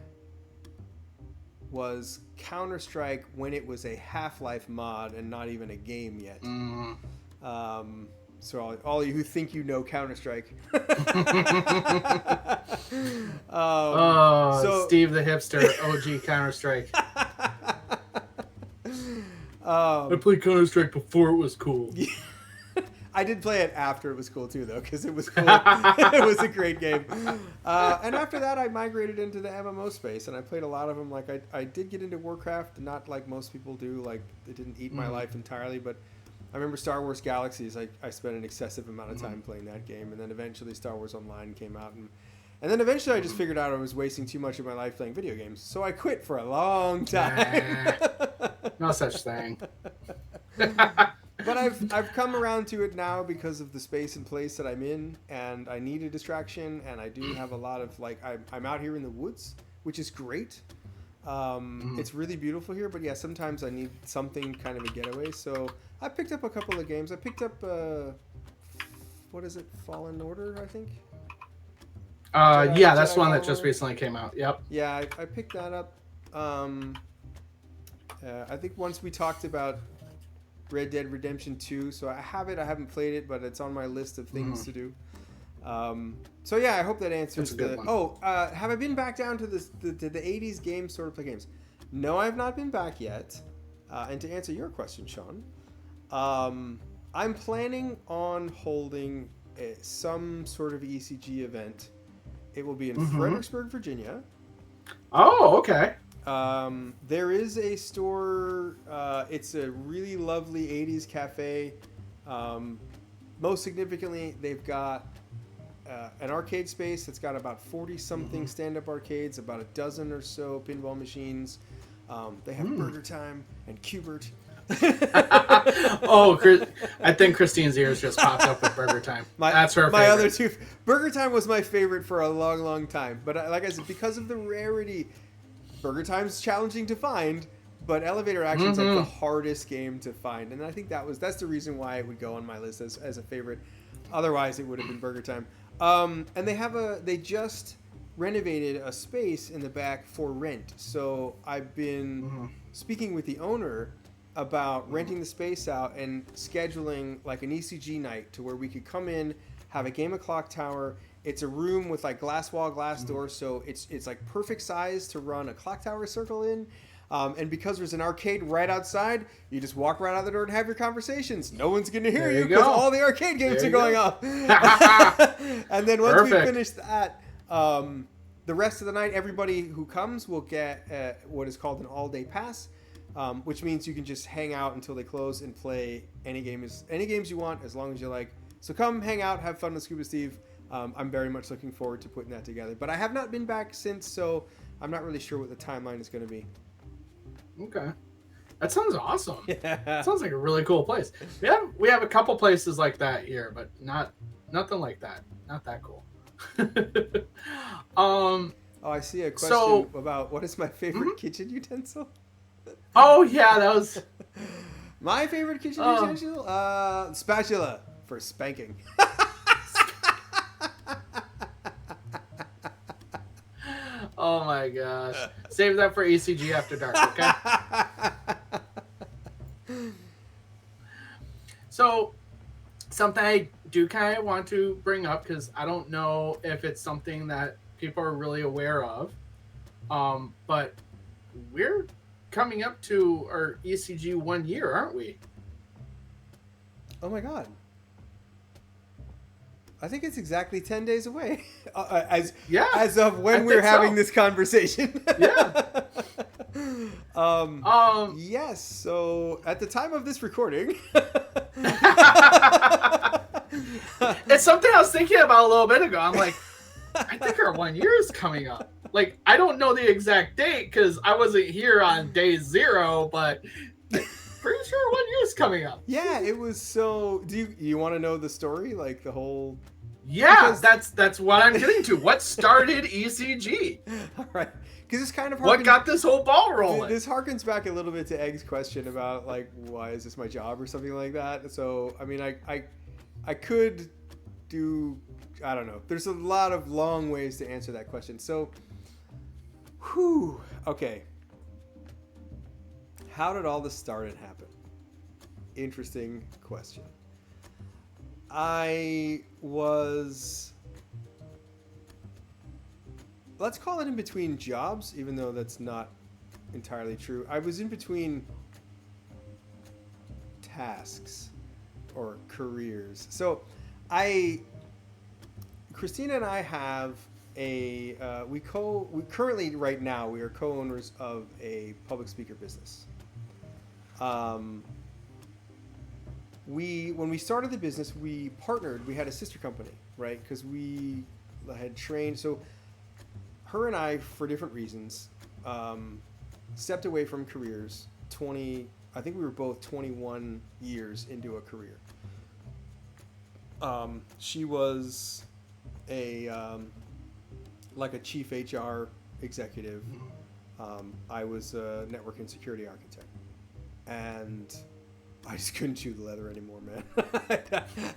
was Counter-Strike when it was a Half-Life mod and not even a game yet. So all you who think you know Counter-Strike. Steve the hipster, OG Counter-Strike. I played Counter-Strike before it was cool. Yeah. I did play it after it was cool too, though, because it was cool. It was a great game. And after that, I migrated into the MMO space, and I played a lot of them. Like, I did get into Warcraft, not like most people do. Like, it didn't eat my life entirely, but I remember Star Wars Galaxies. I spent an excessive amount of time playing that game, and then eventually Star Wars Online came out, and then eventually I just figured out I was wasting too much of my life playing video games, so I quit for a long time. No such thing. But I've come around to it now because of the space and place that I'm in, and I need a distraction, and I do have a lot of like I'm out here in the woods, which is great. It's really beautiful here, but yeah, sometimes I need something kind of a getaway. So I picked up a couple of games. I picked up what is it, Fallen Order, I think. Yeah, that's Jedi one that Fallen just Order. recently came out. Yep. Yeah, I picked that up. I think once we talked about Red Dead Redemption 2, so I have it. I haven't played it, but it's on my list of things to do. So yeah, I hope that answers That's a good one. Oh, have I been back down to the 80s games, sort of play games? No, I've not been back yet. And to answer your question, Sean, I'm planning on holding some sort of ECG event. It will be in Fredericksburg, Virginia. Oh, okay. There is a store. It's a really lovely 80s cafe. Most significantly, they've got an arcade space that's got about 40-something stand-up arcades, about a dozen or so pinball machines. They have Burger Time and Qbert. Oh, I think Christine's ears just popped up with Burger Time. That's her favorite. My other two. Burger Time was my favorite for a long, long time. But like I said, because of the rarity, Burger Time's challenging to find, but Elevator Action's like the hardest game to find. And I think that's the reason why it would go on my list as a favorite. Otherwise, it would have been Burger Time. And they just renovated a space in the back for rent. So I've been speaking with the owner about renting the space out and scheduling like an ECG night to where we could come in, have a game of Clocktower. It's a room with like glass wall, glass door, so it's like perfect size to run a Clocktower circle in. And because there's an arcade right outside, you just walk right out the door and have your conversations. No one's going to hear you because all the arcade games are going off. And then once we finish that, the rest of the night, everybody who comes will get what is called an all-day pass, which means you can just hang out until they close and play any games you want as long as you like. So come hang out, have fun with Scuba Steve. I'm very much looking forward to putting that together. But I have not been back since, so I'm not really sure what the timeline is going to be. Okay. That sounds awesome. Yeah. That sounds like a really cool place. We have a couple places like that here, but nothing like that. Not that cool. Oh, I see a question about what is my favorite kitchen utensil? Oh yeah, that was my favorite kitchen utensil? Spatula for spanking. Oh my gosh. Save that for ECG After Dark, okay? So, something I do kind of want to bring up, because I don't know if it's something that people are really aware of, but we're coming up to our ECG 1 year, aren't we? Oh my god. I think it's exactly 10 days away. As of when we're having this conversation. Yeah. Yes. So at the time of this recording, it's something I was thinking about a little bit ago. I'm like, I think our 1 year is coming up. Like, I don't know the exact date because I wasn't here on day 0, but pretty sure 1 year is coming up. Yeah, it was so. Do you want to know the story? Like the whole. Yeah, that's what I'm getting to. What started ECG? All right, because it's kind of what got this whole ball rolling. This harkens back a little bit to Egg's question about like why is this my job or something like that. So I mean, I could do. I don't know. There's a lot of long ways to answer that question. So, okay. How did all this start and happen? Interesting question. I was, let's call it in between jobs, even though that's not entirely true. I was in between tasks or careers. So Christina and I have we currently right now we are co-owners of a public speaker business. When we started the business, we partnered. We had a sister company, right? Because we had trained. So her and I, for different reasons, stepped away from careers I think we were both 21 years into a career. She was like a chief HR executive. I was a network and security architect, and I just couldn't chew the leather anymore, man.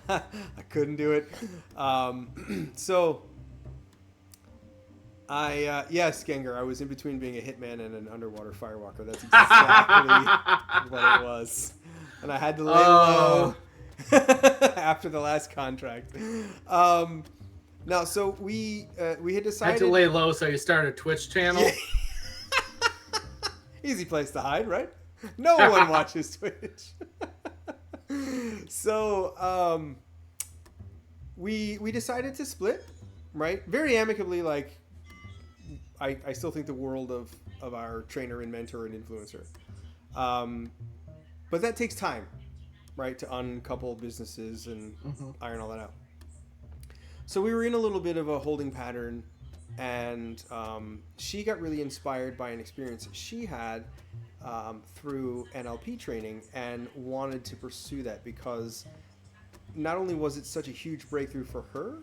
I couldn't do it. So yes, Gengar, I was in between being a hitman and an underwater firewalker. That's exactly what it was. And I had to lay low after the last contract. Now, so we had decided... Had to lay low, so you started a Twitch channel? Yeah. Easy place to hide, right? No one watches Twitch. So, we decided to split, right? Very amicably, like, I still think the world of our trainer and mentor and influencer. But that takes time, right? To uncouple businesses and iron all that out. So we were in a little bit of a holding pattern, and she got really inspired by an experience that she had through NLP training and wanted to pursue that because not only was it such a huge breakthrough for her,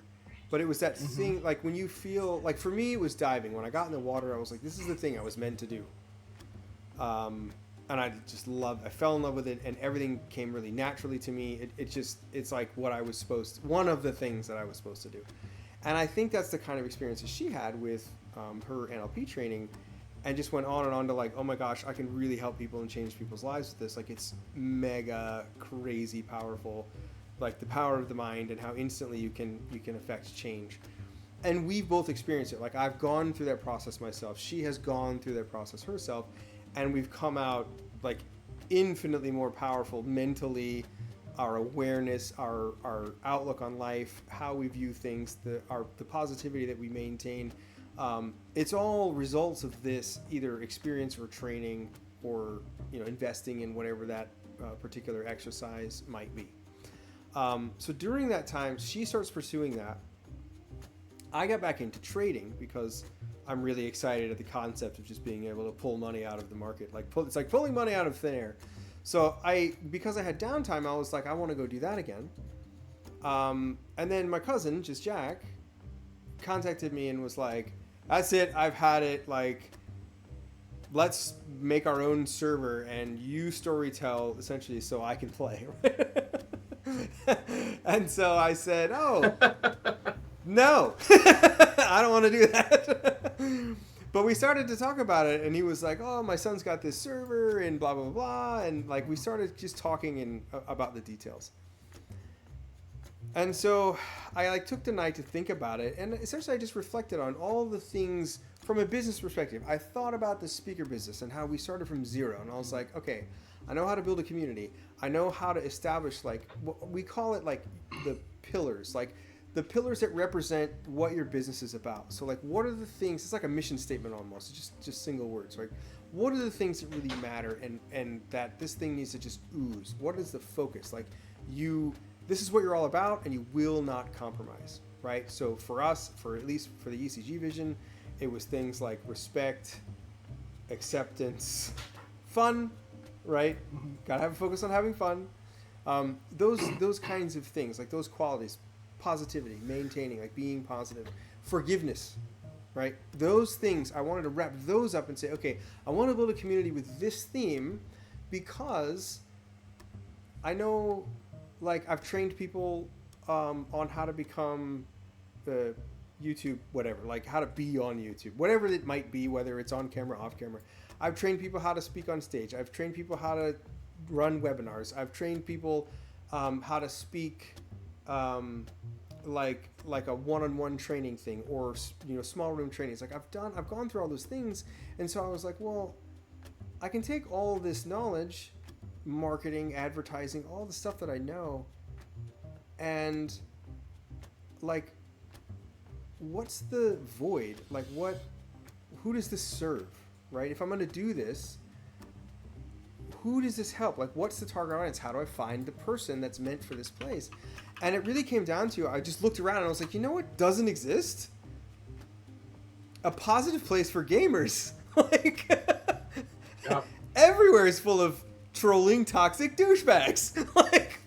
but it was that thing, like when you feel, like for me it was diving. When I got in the water, I was like, this is the thing I was meant to do. And I just I fell in love with it, and everything came really naturally to me. It's like what I was one of the things that I was supposed to do. And I think that's the kind of experiences she had with her NLP training, and just went on and on to like, oh my gosh, I can really help people and change people's lives with this. Like, it's mega crazy powerful, like the power of the mind and how instantly you can affect change. And we've both experienced it. Like, I've gone through that process myself. She has gone through that process herself, and we've come out like infinitely more powerful mentally. Our awareness, our outlook on life, how we view things, the positivity that we maintain. It's all results of this either experience or training, or investing in whatever that particular exercise might be. So during that time, she starts pursuing that. I got back into trading because I'm really excited at the concept of just being able to pull money out of the market. It's like pulling money out of thin air. So because I had downtime, I was like, I want to go do that again. And then my cousin, just Jack, contacted me and was like, that's it, I've had it. Like, let's make our own server and you storytell essentially so I can play. And so I said, oh, no, I don't want to do that. But we started to talk about it, and he was like, oh, my son's got this server and blah, blah, blah. And like, we started just talking about the details. And so I took the night to think about it. And essentially I just reflected on all the things from a business perspective. I thought about the speaker business and how we started from zero. And I was like, okay, I know how to build a community. I know how to establish, like, we call it like the pillars, like the pillars that represent what your business is about. So like, what are the things, it's like a mission statement almost, it's just single words, right? What are the things that really matter and that this thing needs to just ooze? What is the focus? Like, this is what you're all about, and you will not compromise, right? So for us, at least for the ECG vision, it was things like respect, acceptance, fun, right? Gotta have a focus on having fun. Those kinds of things, like those qualities, positivity, maintaining, like being positive, forgiveness, right? Those things, I wanted to wrap those up and say, okay, I want to build a community with this theme because I know, like, I've trained people on how to become the YouTube, whatever, like how to be on YouTube, whatever it might be, whether it's on camera, off camera. I've trained people how to speak on stage. I've trained people how to run webinars. I've trained people how to speak like a one-on-one training thing, or small room trainings. Like I've gone through all those things, and so I was like, well, I can take all this knowledge, marketing, advertising, all the stuff that I know, and like, what's the void? Like, who does this serve, right? If I'm going to do this, who does this help? Like, what's the target audience? How do I find the person that's meant for this place? And it really came down to, I just looked around and I was like, you know what doesn't exist? A positive place for gamers. Like, yep. everywhere is full of trolling, toxic douchebags. Like,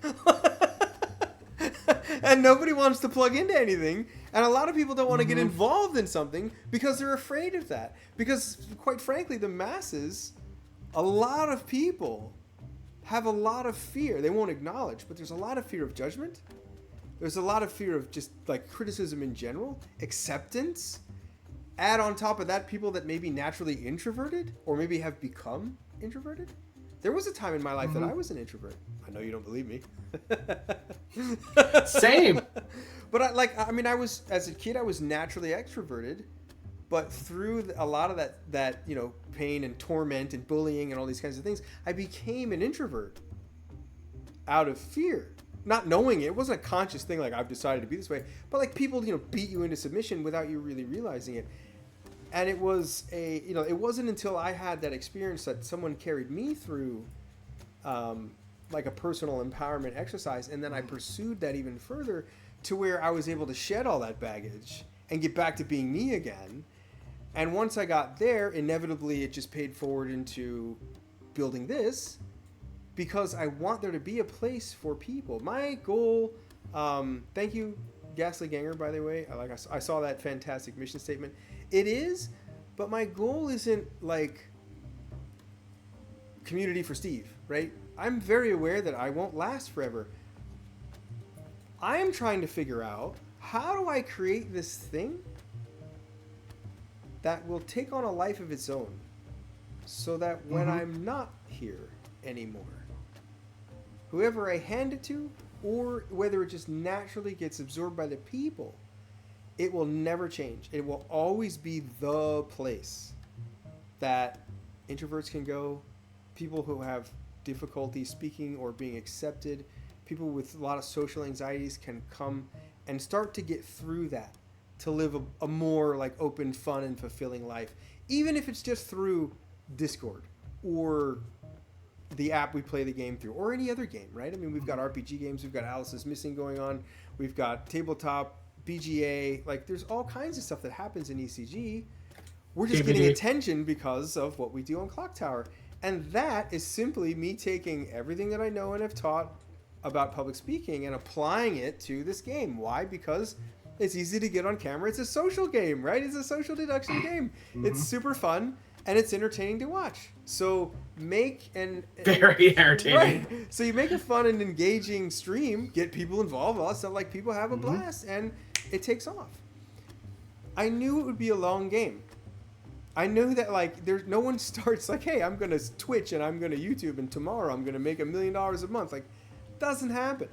and nobody wants to plug into anything. And a lot of people don't want to get involved in something because they're afraid of that. Because, quite frankly, the masses, a lot of people have a lot of fear. They won't acknowledge, but there's a lot of fear of judgment. There's a lot of fear of just like criticism in general, acceptance. Add on top of that people that may be naturally introverted or maybe have become introverted. There was a time in my life that I was an introvert. I know you don't believe me. Same. But I was, as a kid, I was naturally extroverted. But through a lot of that, you know, pain and torment and bullying and all these kinds of things, I became an introvert out of fear. Not knowing it. It wasn't a conscious thing like I've decided to be this way. But like people, you know, beat you into submission without you really realizing it. And it was it wasn't until I had that experience that someone carried me through like a personal empowerment exercise. And then I pursued that even further to where I was able to shed all that baggage and get back to being me again. And once I got there, inevitably it just paid forward into building this because I want there to be a place for people. My goal, thank you, Ghastly Ganger, by the way. I saw that fantastic mission statement. It is, but my goal isn't like community for Steve, right? I'm very aware that I won't last forever. I am trying to figure out how do I create this thing that will take on a life of its own so that when I'm not here anymore, whoever I hand it to, or whether it just naturally gets absorbed by the people, it will never change. It will always be the place that introverts can go, people who have difficulty speaking or being accepted, people with a lot of social anxieties can come and start to get through that to live a more like open, fun, and fulfilling life, even if it's just through Discord or the app we play the game through or any other game, right? I mean, we've got RPG games, we've got Alice is Missing going on, we've got tabletop, BGA, like there's all kinds of stuff that happens in ECG. We're just getting attention because of what we do on Clocktower. And that is simply me taking everything that I know and have taught about public speaking and applying it to this game. Why? Because it's easy to get on camera. It's a social game, right? It's a social deduction game. It's super fun and it's entertaining to watch. So make very entertaining. Right. So you make a fun and engaging stream, get people involved, all that stuff, like people have a blast, and it takes off. I knew it would be a long game. I knew that like there's no one starts like, hey, I'm gonna Twitch and I'm gonna YouTube and tomorrow I'm gonna make $1 million a month. Like, doesn't happen.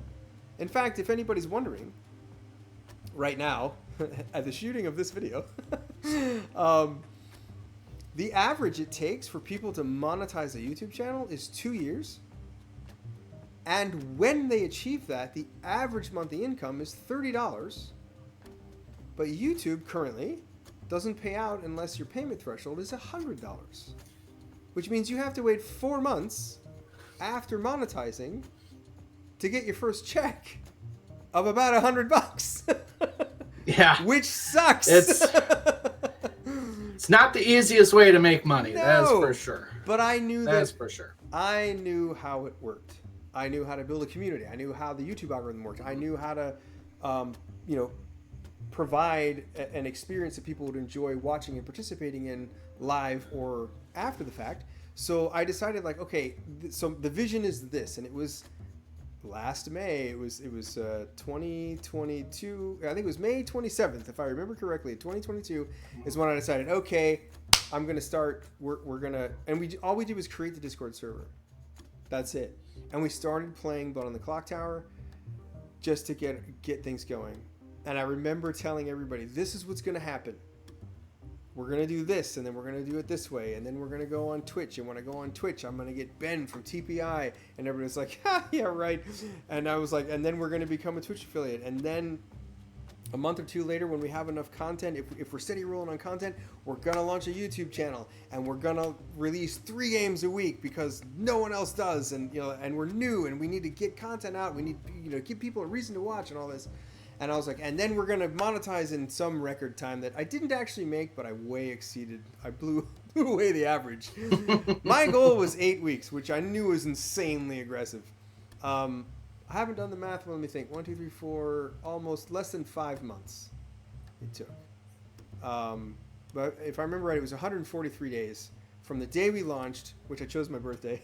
In fact, if anybody's wondering, right now, at the shooting of this video, the average it takes for people to monetize a YouTube channel is 2 years. And when they achieve that, the average monthly income is $30. But YouTube currently doesn't pay out unless your payment threshold is $100. Which means you have to wait 4 months after monetizing to get your first check of about $100. Yeah. Which sucks. It's not the easiest way to make money. No, that is for sure. But I knew that is for sure. I knew how it worked. I knew how to build a community. I knew how the YouTube algorithm worked. I knew how to, provide an experience that people would enjoy watching and participating in live or after the fact. So I decided, like, okay, so the vision is this, and it was last May. It was 2022. I think it was May 27th, if I remember correctly. 2022 is when I decided, okay, I'm gonna start. We're gonna, and all we did was create the Discord server. That's it. And we started playing Blood on the Clocktower just to get things going. And I remember telling everybody, this is what's going to happen. We're going to do this, and then we're going to do it this way, and then we're going to go on Twitch. And when I go on Twitch, I'm going to get Ben from TPI. And everybody's like, ha, yeah, right. And I was like, and then we're going to become a Twitch affiliate. And then a month or two later, when we have enough content, if we're steady rolling on content, we're going to launch a YouTube channel. And we're going to release 3 games a week because no one else does. And, and we're new, and we need to get content out. We need, give people a reason to watch and all this. And I was like, and then we're gonna monetize in some record time that I didn't actually make, but I way exceeded. I blew away the average. My goal was 8 weeks, which I knew was insanely aggressive. I haven't done the math. Let me think. 1, 2, 3, 4, almost less than 5 months it took. But if I remember right, it was 143 days from the day we launched, which I chose my birthday.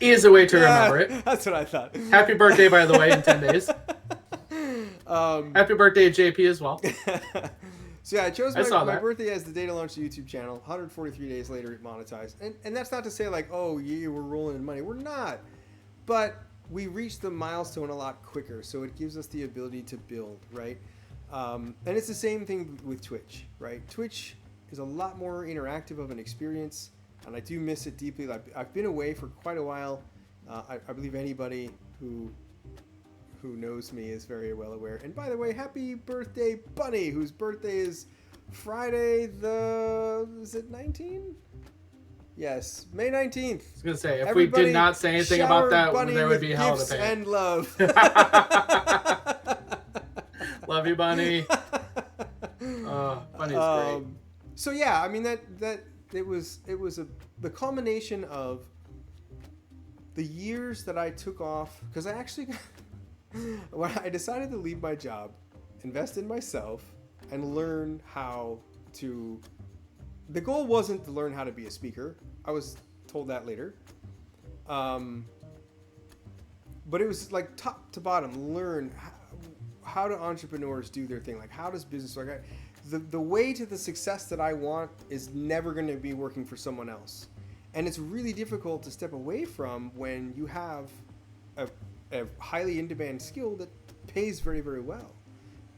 Easy way to remember it. That's what I thought. Happy birthday, by the way, in 10 days. Happy birthday, JP, as well. So yeah, I chose my birthday as the day to launch the YouTube channel. 143 days later, it monetized. And that's not to say like, oh, yeah, we're rolling in money. We're not. But we reached the milestone a lot quicker, so it gives us the ability to build, right? And it's the same thing with Twitch, right? Twitch is a lot more interactive of an experience, and I do miss it deeply. I've been away for quite a while. I believe anybody who knows me is very well aware. And by the way, happy birthday, Bunny, whose birthday is Friday is it 19? Yes, May 19th. I was going to say, if we did not say anything about that, Bunny there would be hell to gifts pay. And love. Love you, Bunny. Bunny's great. So yeah, I mean that it was the culmination of the years that I took off, because I actually when I decided to leave my job, invest in myself, and learn how to. The goal wasn't to learn how to be a speaker. I was told that later. But it was like top to bottom, learn how do entrepreneurs do their thing? Like, how does business work? The way to the success that I want is never going to be working for someone else. And it's really difficult to step away from when you have a highly in-demand skill that pays very, very well.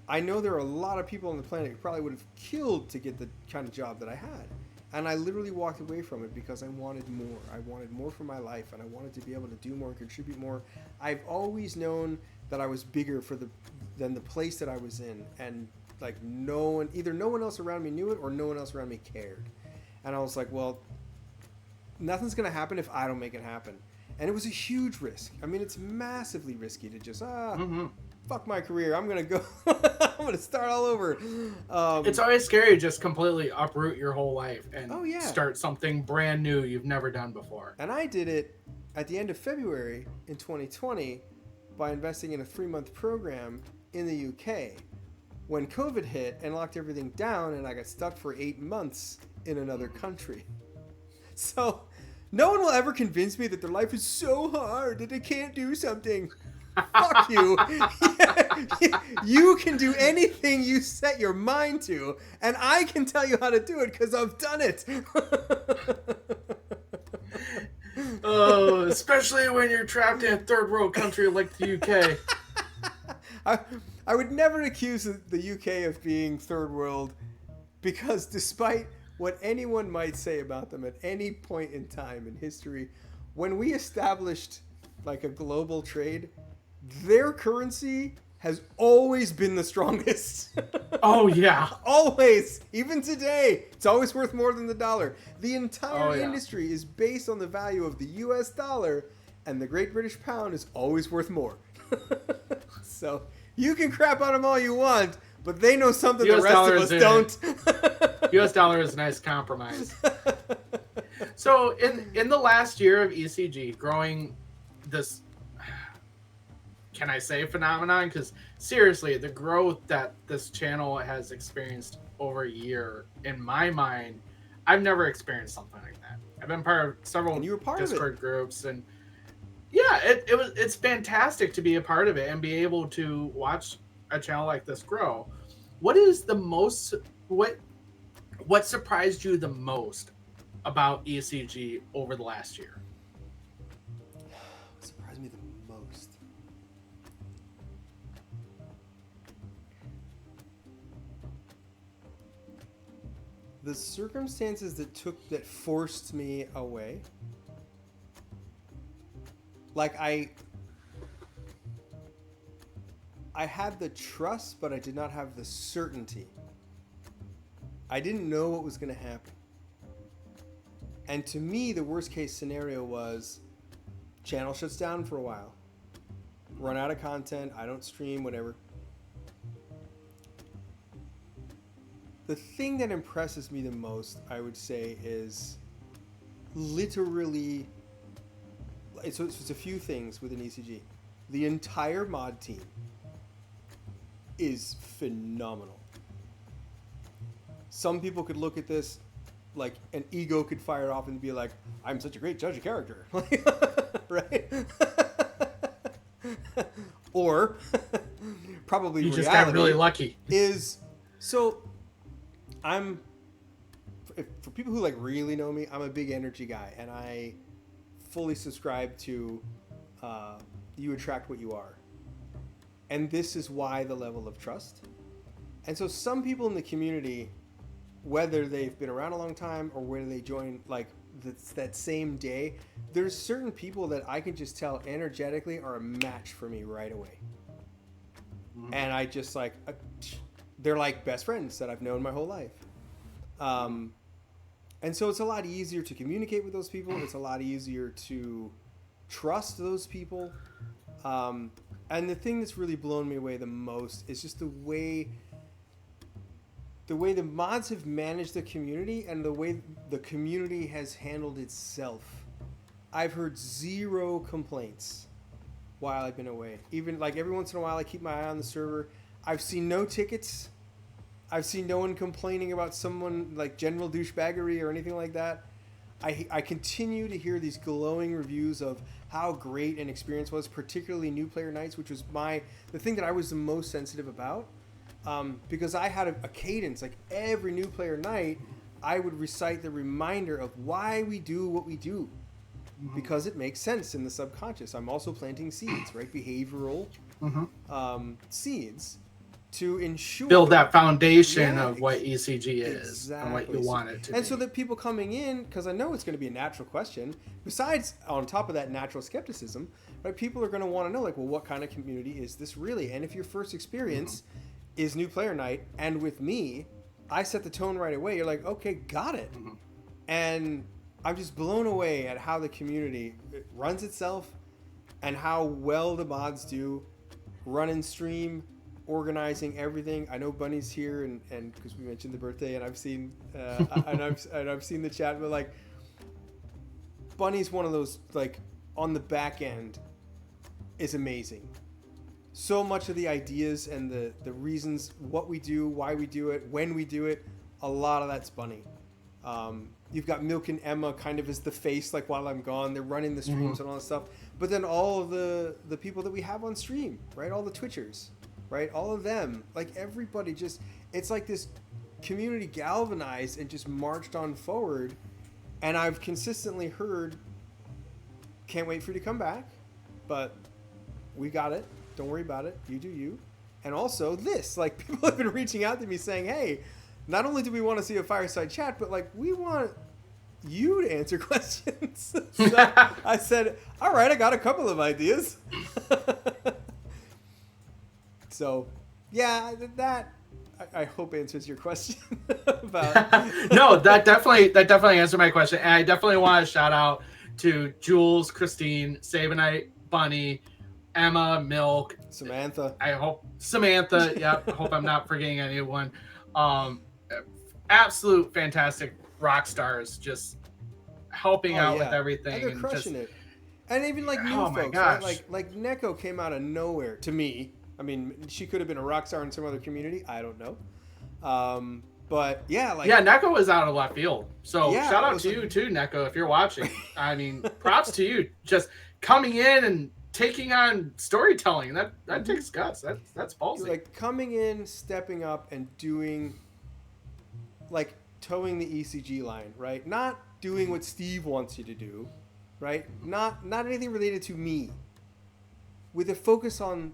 I know there are a lot of people on the planet who probably would have killed to get the kind of job that I had. And I literally walked away from it because I wanted more. I wanted more for my life, and I wanted to be able to do more and contribute more. I've always known that I was bigger than the place that I was in. And like either no one else around me knew it or no one else around me cared. And I was like, well, nothing's going to happen if I don't make it happen. And it was a huge risk. I mean, it's massively risky to just, fuck my career. I'm going to go, I'm going to start all over. It's always scary to just completely uproot your whole life and start something brand new you've never done before. And I did it at the end of February in 2020 by investing in a 3-month program in the UK when COVID hit and locked everything down, and I got stuck for 8 months in another country. So no one will ever convince me that their life is so hard that they can't do something. Fuck you. You can do anything you set your mind to, and I can tell you how to do it because I've done it. Oh, especially when you're trapped in a third world country like the UK. I would never accuse the UK of being third world, because despite what anyone might say about them at any point in time in history, when we established like a global trade, their currency has always been the strongest. Oh, yeah. Always. Even today. It's always worth more than the dollar. The entire industry is based on the value of the US dollar, and the Great British Pound is always worth more. So you can crap on them all you want, but they know something the rest of us don't. US dollar is a nice compromise. So in the last year of ECG, growing this, can I say phenomenon? Because seriously, the growth that this channel has experienced over a year, in my mind, I've never experienced something like that. I've been part of several Discord groups, and yeah, it's fantastic to be a part of it and be able to watch a channel like this grow. What is the most what surprised you the most about ECG over the last year? What surprised me the most? The circumstances that forced me away. Like I had the trust, but I did not have the certainty. I didn't know what was going to happen. And to me, the worst case scenario was channel shuts down for a while. run out of content, I don't stream, whatever. The thing that impresses me the most, I would say, is literally, it's a few things within ECG. The entire mod team is phenomenal. Some people could look at this like an ego could fire off and be like, I'm such a great judge of character. Right? Or probably you reality just got really lucky. Is so for people who like really know me, I'm a big energy guy, and I fully subscribe to you attract what you are. And this is why the level of trust. And so some people in the community, whether they've been around a long time or whether they join like that same day, there's certain people that I can just tell energetically are a match for me right away. Mm-hmm. And I just like, they're like best friends that I've known my whole life. And so it's a lot easier to communicate with those people. It's a lot easier to trust those people. And the thing that's really blown me away the most is just the way the mods have managed the community and the way the community has handled itself. I've heard zero complaints while I've been away. Even like every once in a while I keep my eye on the server. I've seen no tickets. I've seen no one complaining about someone like general douchebaggery or anything like that. I continue to hear these glowing reviews of how great an experience was, particularly new player nights, which was the thing that I was the most sensitive about. Because I had a cadence, like every new player night, I would recite the reminder of why we do what we do. Because it makes sense in the subconscious. I'm also planting seeds, right? Behavioral seeds to ensure... build that foundation of what ECG is and what you want it to be. And so that people coming in, because I know it's going to be a natural question, besides on top of that natural skepticism, right? People are going to want to know, like, well, what kind of community is this really? And if your first experience is new player night, and with me, I set the tone right away. You're like, okay, got it. And I'm just blown away at how the community runs itself and how well the mods do run and stream, organizing everything. I know Bunny's here, and because we mentioned the birthday, and I've seen I've seen the chat, but like Bunny's one of those, like, on the back end is amazing. So much of the ideas and the reasons, what we do, why we do it, when we do it, a lot of that's Bunny. You've got Milk and Emma kind of as the face, like while I'm gone, they're running the streams and all that stuff. But then all of the people that we have on stream, right? All the Twitchers, right? All of them, like everybody just, it's like this community galvanized and just marched on forward. And I've consistently heard, can't wait for you to come back, but we got it. Don't worry about it. You do you. And also this, like, people have been reaching out to me saying, hey, not only do we want to see a Fireside chat, but like we want you to answer questions. So I said, all right, I got a couple of ideas. So yeah, that I hope answers your question about. No, that definitely answered my question. And I definitely want to shout out to Jules, Christine, Sabanite, Bunny, Emma, Milk, Samantha. I hope Samantha. Yep. Hope I'm not forgetting anyone. Absolute fantastic rock stars, just helping out with everything. And they're crushing it. And even like new folks, right? Like Neko came out of nowhere to me. I mean, she could have been a rock star in some other community. I don't know. But yeah, like Neko was out of left field. So shout out to you too, Neko, if you're watching. I mean, props to you, just coming in and taking on storytelling. That takes guts. That's ballsy. Like coming in, stepping up, and doing, like, towing the ECG line, right? Not doing what Steve wants you to do, right? Not anything related to me. With a focus on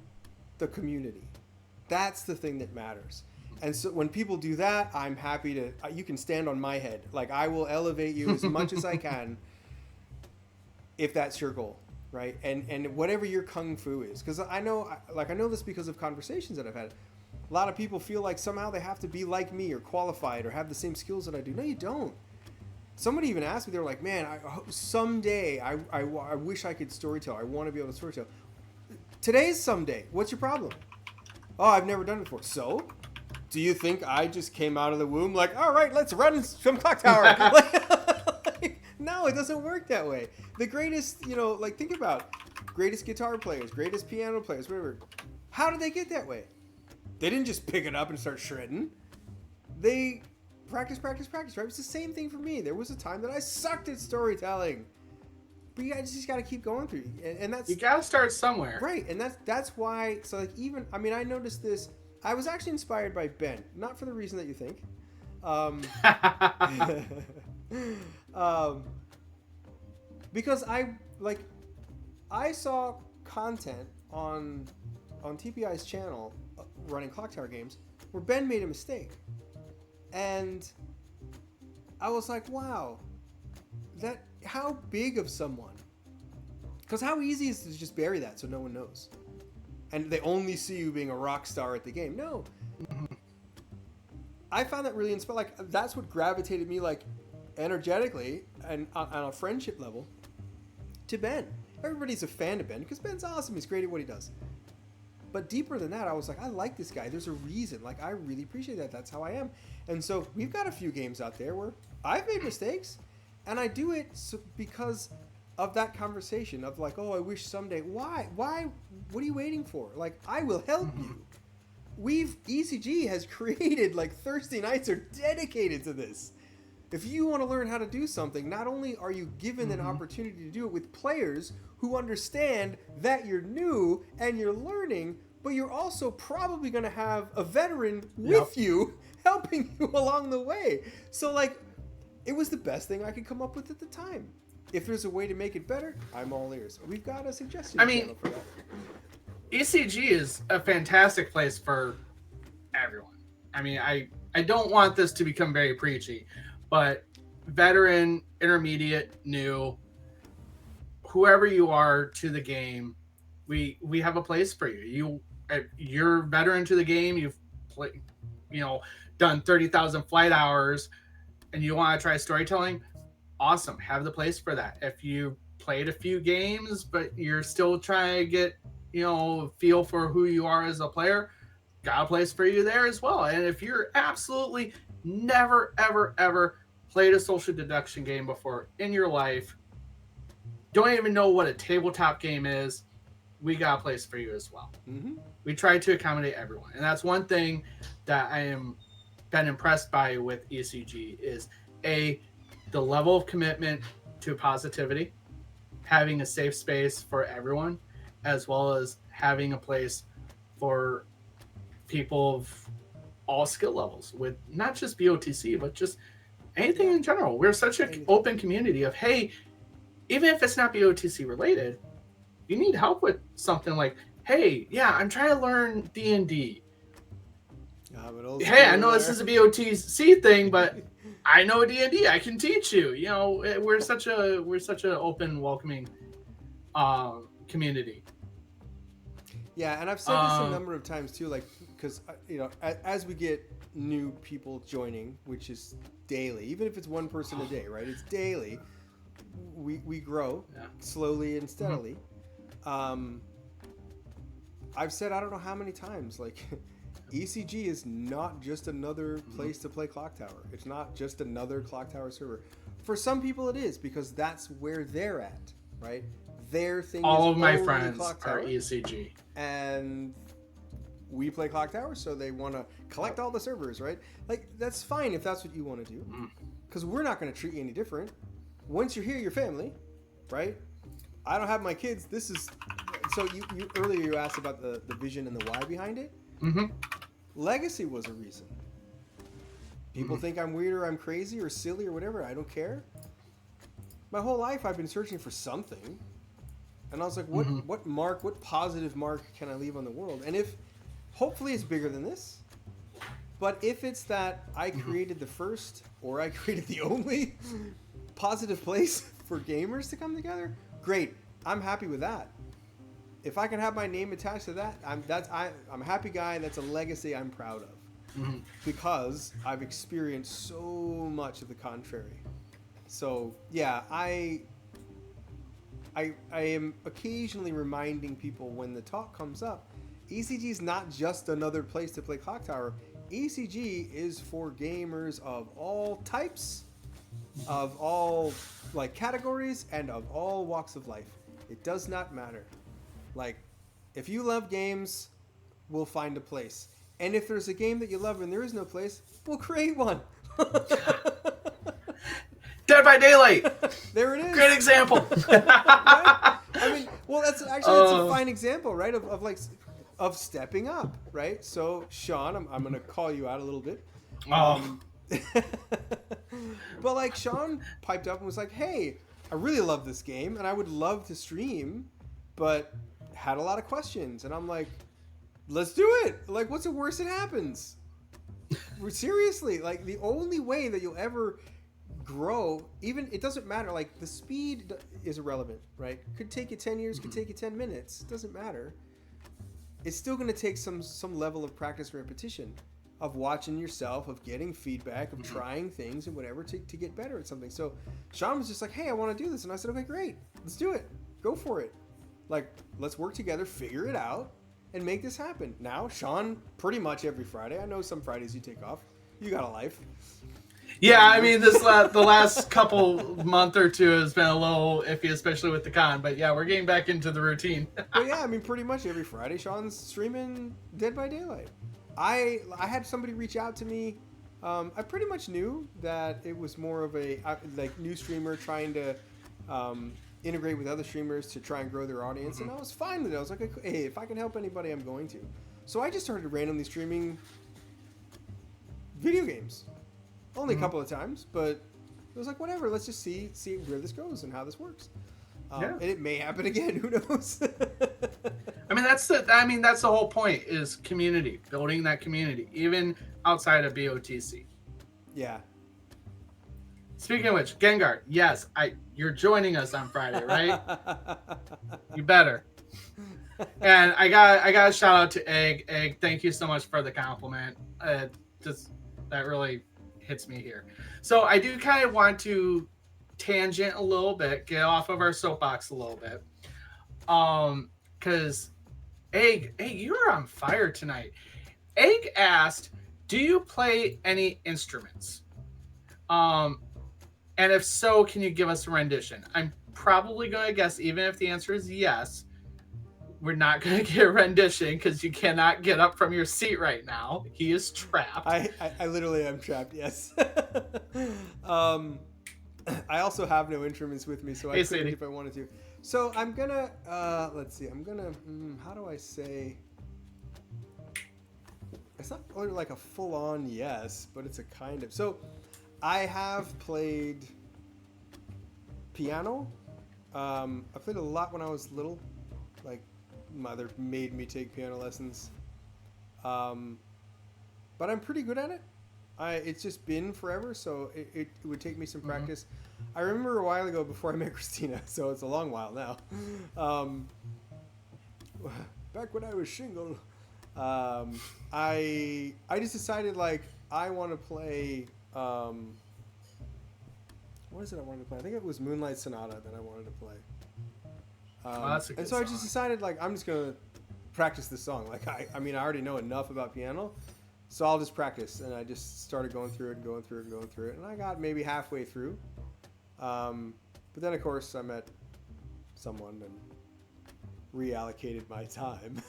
the community. That's the thing that matters. And so when people do that, I'm happy to, you can stand on my head. Like, I will elevate you as much as I can if that's your goal, right? And whatever your kung fu is. Because I know this because of conversations that I've had. A lot of people feel like somehow they have to be like me or qualified or have the same skills that I do. No, you don't. Somebody even asked me, they were like, man, someday I wish I could storytell. I want to be able to storytell. Today's someday. What's your problem? Oh, I've never done it before. So, do you think I just came out of the womb like, all right, let's run some Clocktower? No, it doesn't work that way. The greatest, like think about greatest guitar players, greatest piano players, whatever. How did they get that way? They didn't just pick it up and start shredding. They practice, right? It's the same thing for me. There was a time that I sucked at storytelling. But you guys just got to keep going through. And that's... You got to start somewhere. Right, and that's why... So, like, I noticed this... I was actually inspired by Ben. Not for the reason that you think. Because I saw content on TPI's channel running Clocktower games where Ben made a mistake. And I was like, wow, how big of someone? Because how easy is it to just bury that so no one knows? And they only see you being a rock star at the game. No. I found that really inspiring. Like, that's what gravitated me, like, energetically and on a friendship level to Ben. Everybody's a fan of Ben because Ben's awesome. He's great at what he does. But deeper than that, I was like, I like this guy. There's a reason. Like, I really appreciate that. That's how I am. And so we've got a few games out there where I've made mistakes, and I do it because of that conversation of like, oh, I wish someday. Why? What are you waiting for? Like, I will help you. ECG has created, like, Thursday nights are dedicated to this. If you want to learn how to do something, not only are you given an opportunity to do it with players who understand that you're new and you're learning, but you're also probably going to have a veteran with you helping you along the way. So, like, it was the best thing I could come up with at the time. If there's a way to make it better, I'm all ears. We've got a suggestion channel for that. ECG is a fantastic place for everyone. I mean, I don't want this to become very preachy, but veteran, intermediate, new, whoever you are to the game, we have a place for you. You're veteran to the game. You've played, done 30,000 flight hours, and you want to try storytelling. Awesome, have the place for that. If you played a few games, but you're still trying to get feel for who you are as a player, got a place for you there as well. And if you're absolutely never ever played a social deduction game before in your life, don't even know what a tabletop game is, we got a place for you as well. We try to accommodate everyone, and that's one thing that I am been impressed by with ECG is the level of commitment to positivity, having a safe space for everyone, as well as having a place for people of all skill levels, with not just BOTC, but just anything in general. We're such an open community of, hey, even if it's not BOTC related, you need help with something like, hey, yeah, I'm trying to learn D&D. Hey, I know this is a BOTC thing, but I know D&D. I can teach you. We're such an open, welcoming community. Yeah, and I've said this a number of times too, like, because as we get new people joining, which is daily, even if it's one person a day, right? It's daily. We grow slowly and steadily. I've said I don't know how many times, like, ECG is not just another place to play Clocktower. It's not just another Clocktower server. For some people, it is because that's where they're at, right? Their thing. All is of my only friends Clocktower, are ECG, and we play Clocktower, so they want to collect all the servers, right? Like, that's fine if that's what you want to do, because we're not going to treat you any different. Once you're here, you're family, right? I don't have my kids. This is so. You earlier you asked about the vision and the why behind it. Legacy was a reason. People think I'm weird or I'm crazy or silly or whatever. I don't care. My whole life I've been searching for something. And I was like, what positive mark can I leave on the world? And hopefully it's bigger than this. But if it's that I created the first or I created the only positive place for gamers to come together, great. I'm happy with that. If I can have my name attached to that, I'm a happy guy, and that's a legacy I'm proud of. Because I've experienced so much of the contrary. So yeah, I I am occasionally reminding people when the talk comes up, ECG is not just another place to play Clocktower. ECG is for gamers of all types, of all like categories, and of all walks of life. It does not matter. Like, if you love games, we'll find a place. And if there's a game that you love and there is no place, we'll create one. Dead by Daylight. There it is. Great example. Right? I mean, well, that's a fine example, right? Of stepping up, right? So, Sean, I'm going to call you out a little bit. But like, Sean piped up and was like, "Hey, I really love this game, and I would love to stream, but had a lot of questions." And I'm like, "Let's do it. Like, what's the worst that happens?" Seriously, like, the only way that you'll ever grow, even, it doesn't matter, like, the speed is irrelevant, right? Could take you 10 years, could take you 10 minutes, doesn't matter. It's still going to take some level of practice and repetition, of watching yourself, of getting feedback, of trying things and whatever to get better at something. So Sean was just like, "Hey, I want to do this." And I said, "Okay, great, let's do it, go for it. Like, let's work together, figure it out, and make this happen." Now, Sean, pretty much every Friday, I know some Fridays you take off, you got a life. Yeah, I mean, the last couple month or two has been a little iffy, especially with the con. But yeah, we're getting back into the routine. But yeah, I mean, pretty much every Friday, Sean's streaming Dead by Daylight. I had somebody reach out to me. I pretty much knew that it was more of a like new streamer trying to integrate with other streamers to try and grow their audience, and I was fine with it. I was like, "Hey, if I can help anybody, I'm going to." So I just started randomly streaming video games. Only a couple of times, but it was like, whatever, let's just see where this goes and how this works. And it may happen again, who knows? I mean, that's the whole point, is community, building that community, even outside of BOTC. Yeah. Speaking of which, Gengar, yes, you're joining us on Friday, right? You better. And I got a shout out to Egg. Egg, thank you so much for the compliment. That really hits me here. So I do kind of want to tangent a little bit, get off of our soapbox a little bit. Because Egg, you're on fire tonight. Egg asked, "Do you play any instruments? And if so, can you give us a rendition?" I'm probably going to guess, even if the answer is yes, we're not going to get a rendition because you cannot get up from your seat right now. He is trapped. I literally am trapped, yes. I also have no instruments with me, so I couldn't if I wanted to. So I'm going to, let's see, how do I say? It's not really like a full-on yes, but it's a kind of. So I have played piano. I played a lot when I was little. Like, mother made me take piano lessons. But I'm pretty good at it. It's just been forever, so it would take me some practice. I remember a while ago before I met Christina, so it's a long while now. Back when I was single, I just decided, like, I want to play. What is it I wanted to play? I think it was Moonlight Sonata that I wanted to play. That's a good and so song. I just decided, like, I'm just gonna practice this song. Like, I mean, I already know enough about piano, so I'll just practice. And I just started going through it, and I got maybe halfway through. But then, of course, I met someone and reallocated my time.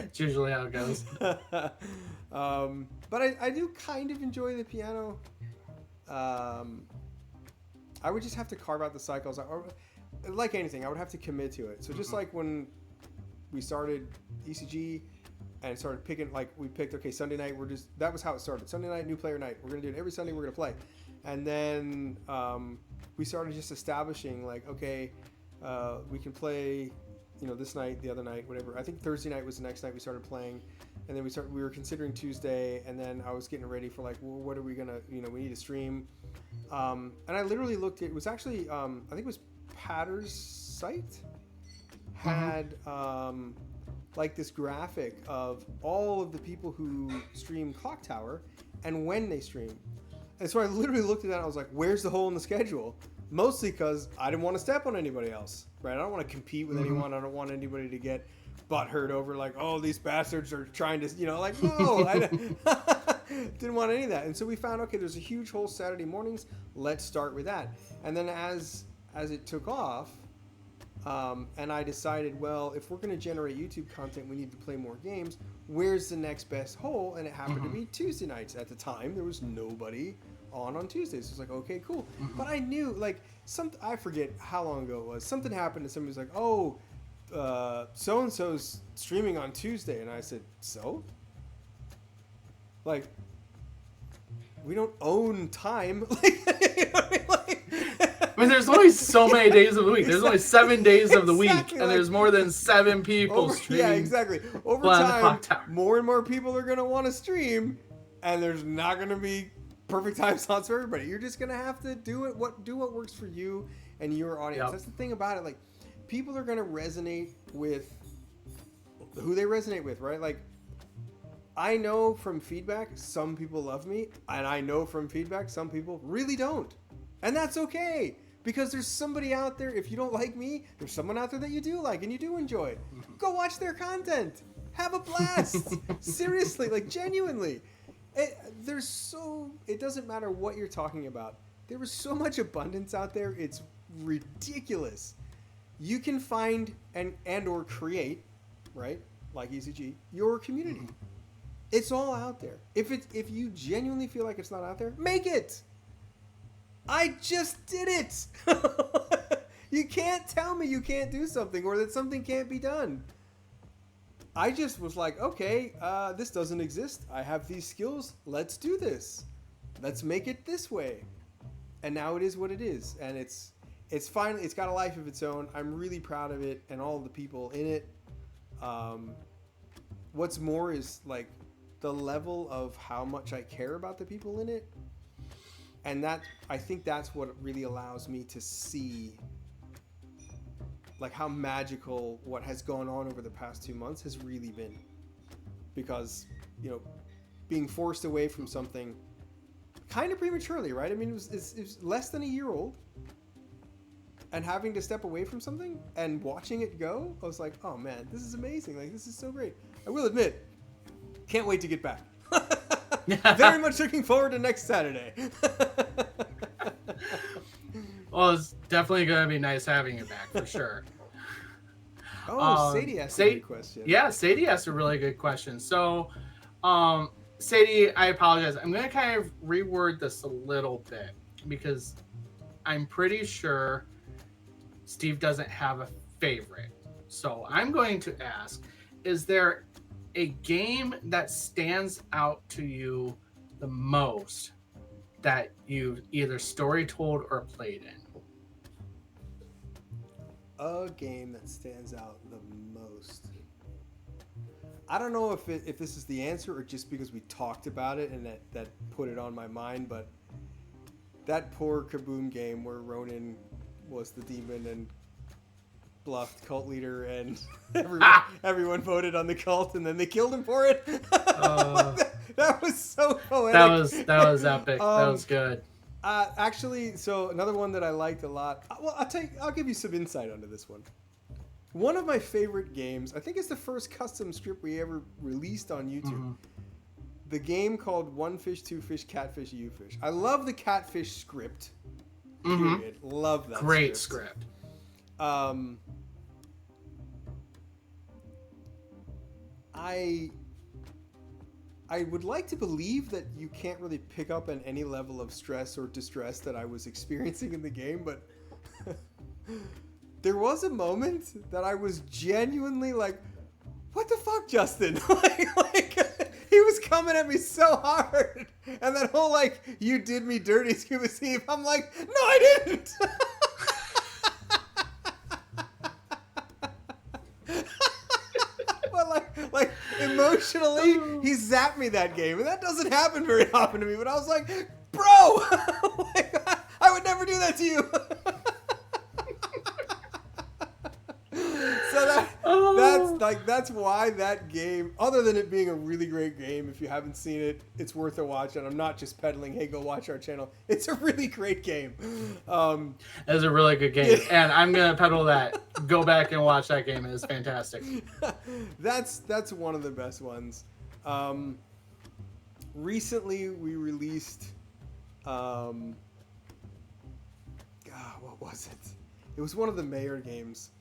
It's usually how it goes. But I do kind of enjoy the piano. I would just have to carve out the cycles. Or, like anything, I would have to commit to it. So just like when we started ECG and started picking, like we picked, okay, Sunday night, that was how it started. Sunday night, new player night. We're going to do it every Sunday, we're going to play. And then we started just establishing, like, okay, we can play, this night, the other night, whatever. I think Thursday night was the next night we started playing. And then we were considering Tuesday, and then I was getting ready for, like, well, what are we going to, we need to stream. And I literally looked at, it was actually, I think it was Patter's site had, like, this graphic of all of the people who stream Clocktower and when they stream. And so I literally looked at that and I was like, where's the hole in the schedule? Mostly because I didn't want to step on anybody else, right? I don't want to compete with anyone. I don't want anybody to get butthurt over like, oh, these bastards are trying to, like, no, I didn't want any of that. And so we found, okay, there's a huge hole Saturday mornings. Let's start with that. And then as it took off, and I decided, well, if we're going to generate YouTube content, we need to play more games. Where's the next best hole? And it happened to be Tuesday nights. At the time, there was nobody on Tuesdays. So it's like, okay, cool. But I knew, like, I forget how long ago it was. Something happened and somebody was like, oh, so-and-so's streaming on Tuesday. And I said, so? Like, we don't own time. I mean, there's only so many days of the week. There's only 7 days of the week, and like, there's more than 7 people streaming. Yeah, exactly. Over time, more and more people are going to want to stream, and there's not going to be perfect time slots for everybody. You're just going to have to do what works for you and your audience. Yep. That's the thing about it. Like, people are going to resonate with who they resonate with, right? Like, I know from feedback, some people love me, and I know from feedback, some people really don't. And that's okay, because there's somebody out there, if you don't like me, there's someone out there that you do like and you do enjoy. Go watch their content. Have a blast. Seriously, like, genuinely. It doesn't matter what you're talking about. There is so much abundance out there, it's ridiculous. You can find and or create, right, like ECG, your community. It's all out there. If you genuinely feel like it's not out there, make it. I just did it. You can't tell me you can't do something or that something can't be done. I just was like, okay, this doesn't exist. I have these skills. Let's do this. Let's make it this way. And now it is what it is. And it's finally, it's got a life of its own. I'm really proud of it and all of the people in it. What's more is, like, the level of how much I care about the people in it. And I think that's what really allows me to see, like, how magical what has gone on over the past 2 months has really been. Because, being forced away from something kind of prematurely, right? I mean, it was less than a year old. And having to step away from something and watching it go, I was like, oh man, this is amazing. Like, this is so great. I will admit, can't wait to get back. Very much looking forward to next Saturday. Well, it's definitely going to be nice having you back, for sure. Sadie asked a good question. Yeah, Sadie asked a really good question. So, Sadie, I apologize. I'm going to kind of reword this a little bit because I'm pretty sure Steve doesn't have a favorite. So I'm going to ask, is there a game that stands out to you the most that you either story told or played in? A game that stands out the most. I don't know if this is the answer or just because we talked about it and that put it on my mind, but that poor Kaboom game where Ronan was the demon and bluffed cult leader and everyone voted on the cult and then they killed him for it. That was so poetic. That was epic. That was good. Actually, so another one that I liked a lot. Well, I'll give you some insight onto this one. One of my favorite games, I think it's the first custom script we ever released on YouTube. Mm-hmm. The game called One Fish, Two Fish, Catfish, You Fish. I love the Catfish script. Period. Mm-hmm. Love that. Great script. I would like to believe that you can't really pick up on any level of stress or distress that I was experiencing in the game, but there was a moment that I was genuinely like, what the fuck, Justin? like he was coming at me so hard. And that whole, like, you did me dirty, Scuba Steve. I'm like, no, I didn't. But like emotionally, he zapped me that game. And that doesn't happen very often to me. But I was like, bro, like, I would never do that to you. So like that's why that game, other than it being a really great game, if you haven't seen it, it's worth a watch. And I'm not just peddling, hey, go watch our channel. It's a really great game. It's a really good game, and I'm gonna peddle that. Go back and watch that game. It is fantastic. That's one of the best ones. Recently we released what was it? It was one of the Mayor games.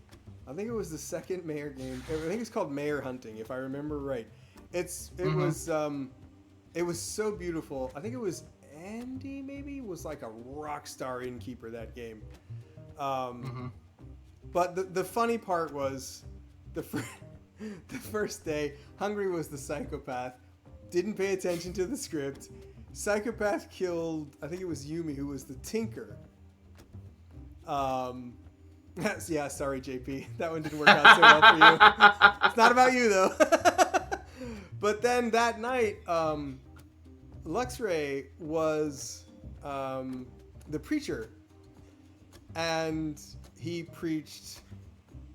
I think it was the second Mayor game. I think it's called Mayor Hunting, if I remember right. It was so beautiful. I think it was Andy, maybe, was like a rock star innkeeper that game. But the funny part was the first day, Hungry was the psychopath, didn't pay attention to the script. Psychopath killed, I think it was Yumi, who was the tinker. Yeah, sorry, JP. That one didn't work out so well for you. It's not about you, though. But then that night, Luxray was the preacher. And he preached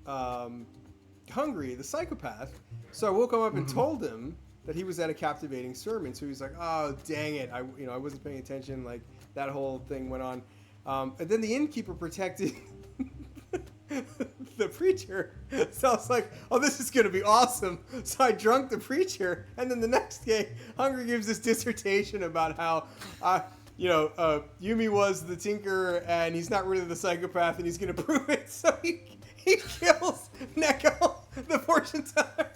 Hungry, the psychopath. So I woke him up and told him that he was at a captivating sermon. So he was like, oh, dang it. I wasn't paying attention. Like, that whole thing went on. And then the innkeeper protected the preacher. So I was like, oh, this is going to be awesome. So I drunk the preacher. And then the next day, Hungry gives this dissertation about how, Yumi was the tinker and he's not really the psychopath and he's going to prove it. So he kills Neko, the fortune teller.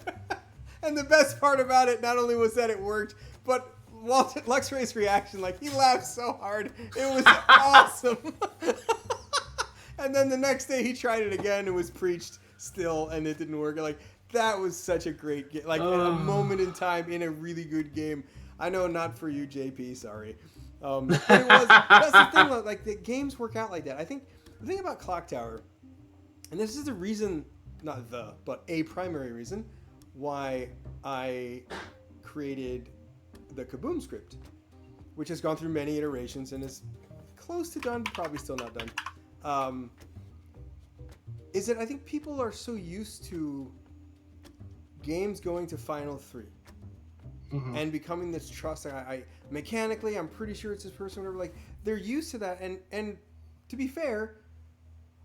And the best part about it, not only was that it worked, but Luxray's reaction, like, he laughed so hard. It was awesome. And then the next day he tried it again and was preached still, and it didn't work. Like, that was such a great game. Like, a moment in time in a really good game. I know, not for you, JP, sorry. But it was, that's the thing, like, the games work out like that. I think the thing about Clocktower, and this is the reason, but a primary reason, why I created the Kaboom script, which has gone through many iterations and is close to done, probably still not done. Is that I think people are so used to games going to Final 3 and becoming this trust. Mechanically, I'm pretty sure it's this person, whatever. Like, they're used to that, and to be fair,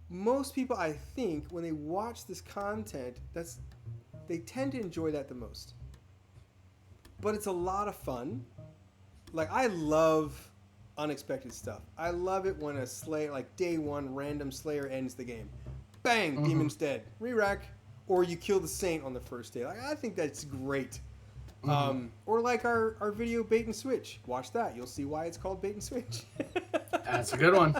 most people, I think, when they watch this content, they tend to enjoy that the most. But it's a lot of fun. Like, I love unexpected stuff. I love it when a Slayer, like day one, random Slayer ends the game. Bang, demon's dead. Re-rack. Or you kill the Saint on the first day. Like, I think that's great. Or like our video Bait and Switch. Watch that. You'll see why it's called Bait and Switch. That's a good one.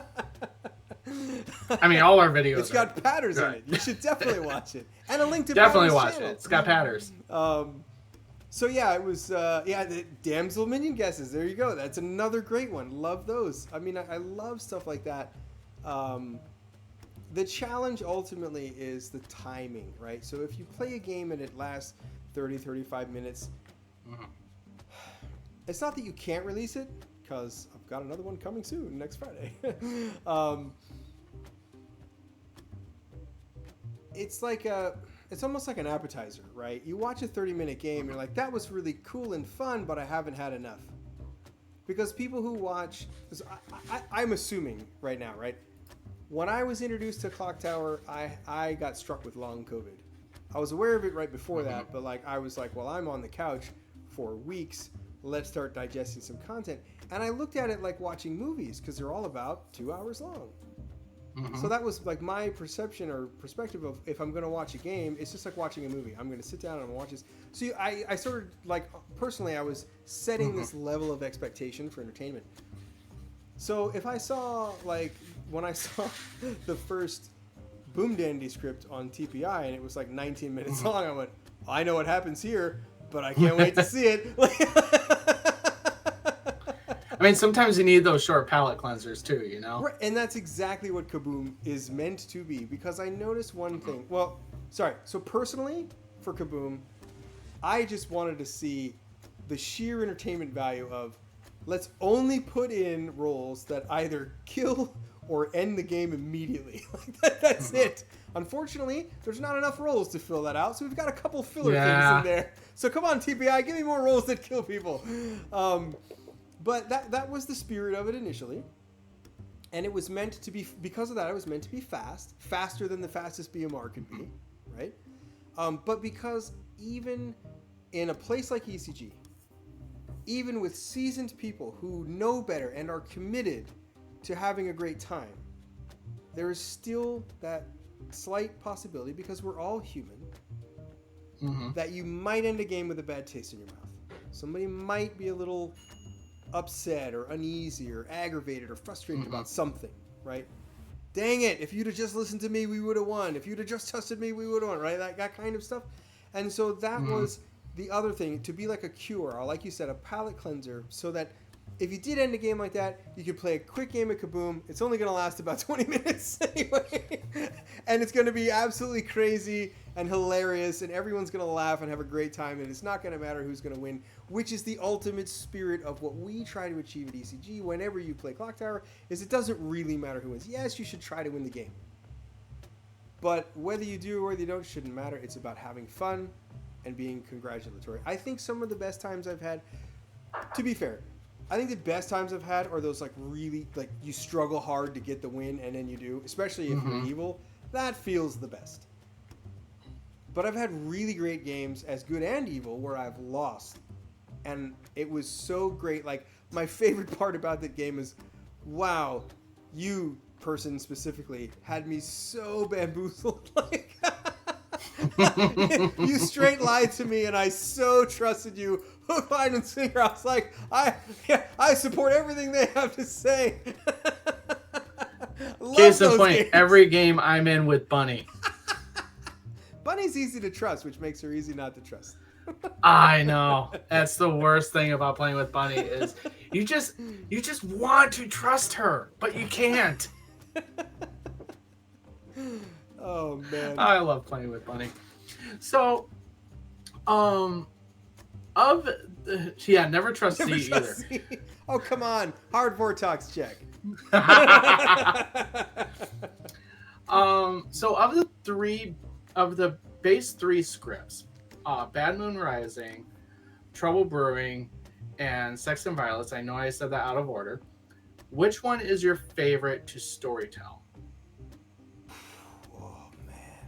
I mean, all our videos. It's got patterns in it. You should definitely watch it. And a link to definitely watch channel. it. It's got patterns. So yeah, it was the Damsel Minion guesses. There you go. That's another great one. Love those. I mean, I love stuff like that. The challenge ultimately is the timing, right? So if you play a game and it lasts 30, 35 minutes, it's not that you can't release it, because I've got another one coming soon, next Friday. It's almost like an appetizer, right? You watch a 30-minute game, you're like, that was really cool and fun, but I haven't had enough. Because people who watch, I'm assuming right now, right? When I was introduced to Clocktower, I got struck with long COVID. I was aware of it right before that, but like I was like, well, I'm on the couch for weeks. Let's start digesting some content. And I looked at it like watching movies, because they're all about 2 hours long. So that was like my perception or perspective of, if I'm going to watch a game, it's just like watching a movie. I'm going to sit down and I'm going to watch this. So I sort of, like, personally, I was setting this level of expectation for entertainment. So if I saw, like, when I saw the first Boom Dandy script on TPI and it was like 19 minutes long, I went, I know what happens here, but I can't wait to see it. I mean, sometimes you need those short palate cleansers too, you know? Right, and that's exactly what Kaboom is meant to be, because I noticed one thing. Well, sorry. So personally, for Kaboom, I just wanted to see the sheer entertainment value of, let's only put in roles that either kill or end the game immediately. That's it. Unfortunately, there's not enough roles to fill that out, so we've got a couple filler things in there. So come on, TPI, give me more roles that kill people. But that was the spirit of it initially. And it was meant to be, because of that, it was meant to be faster than the fastest BMR could be, right? But because even in a place like ECG, even with seasoned people who know better and are committed to having a great time, there is still that slight possibility, because we're all human, that you might end a game with a bad taste in your mouth. Somebody might be a little upset or uneasy or aggravated or frustrated about something, right? Dang it, if you'd have just listened to me, we would have won. If you'd have just trusted me, we would have won, right? That kind of stuff. And so that was the other thing, to be like a cure, or like you said, a palate cleanser, so that if you did end a game like that, you could play a quick game of Kaboom. It's only going to last about 20 minutes anyway. And it's going to be absolutely crazy and hilarious, and everyone's going to laugh and have a great time, and it's not going to matter who's going to win, which is the ultimate spirit of what we try to achieve at ECG whenever you play Clocktower, is it doesn't really matter who wins. Yes, you should try to win the game. But whether you do or whether you don't shouldn't matter. It's about having fun and being congratulatory. I think some of the best times I've had, to be fair, I think the best times I've had are those like really, like you struggle hard to get the win and then you do, especially if you're evil. That feels the best. But I've had really great games, as good and evil, where I've lost. And it was so great. Like, my favorite part about that game is, wow, you person specifically had me so bamboozled. Like, you straight lied to me and I so trusted you. Hook, line, and sinker. I was like, I support everything they have to say. Case in point, every game I'm in with Bunny. Bunny's easy to trust, which makes her easy not to trust. I know. That's the worst thing about playing with Bunny is you just want to trust her, but you can't. Oh man. I love playing with Bunny. So, never trust C either. C. Oh, come on. Hard Vortex check. So of the base 3 scripts, Bad Moon Rising, Trouble Brewing, and Sex and Violence, I know I said that out of order. Which one is your favorite to storytell? Oh, man.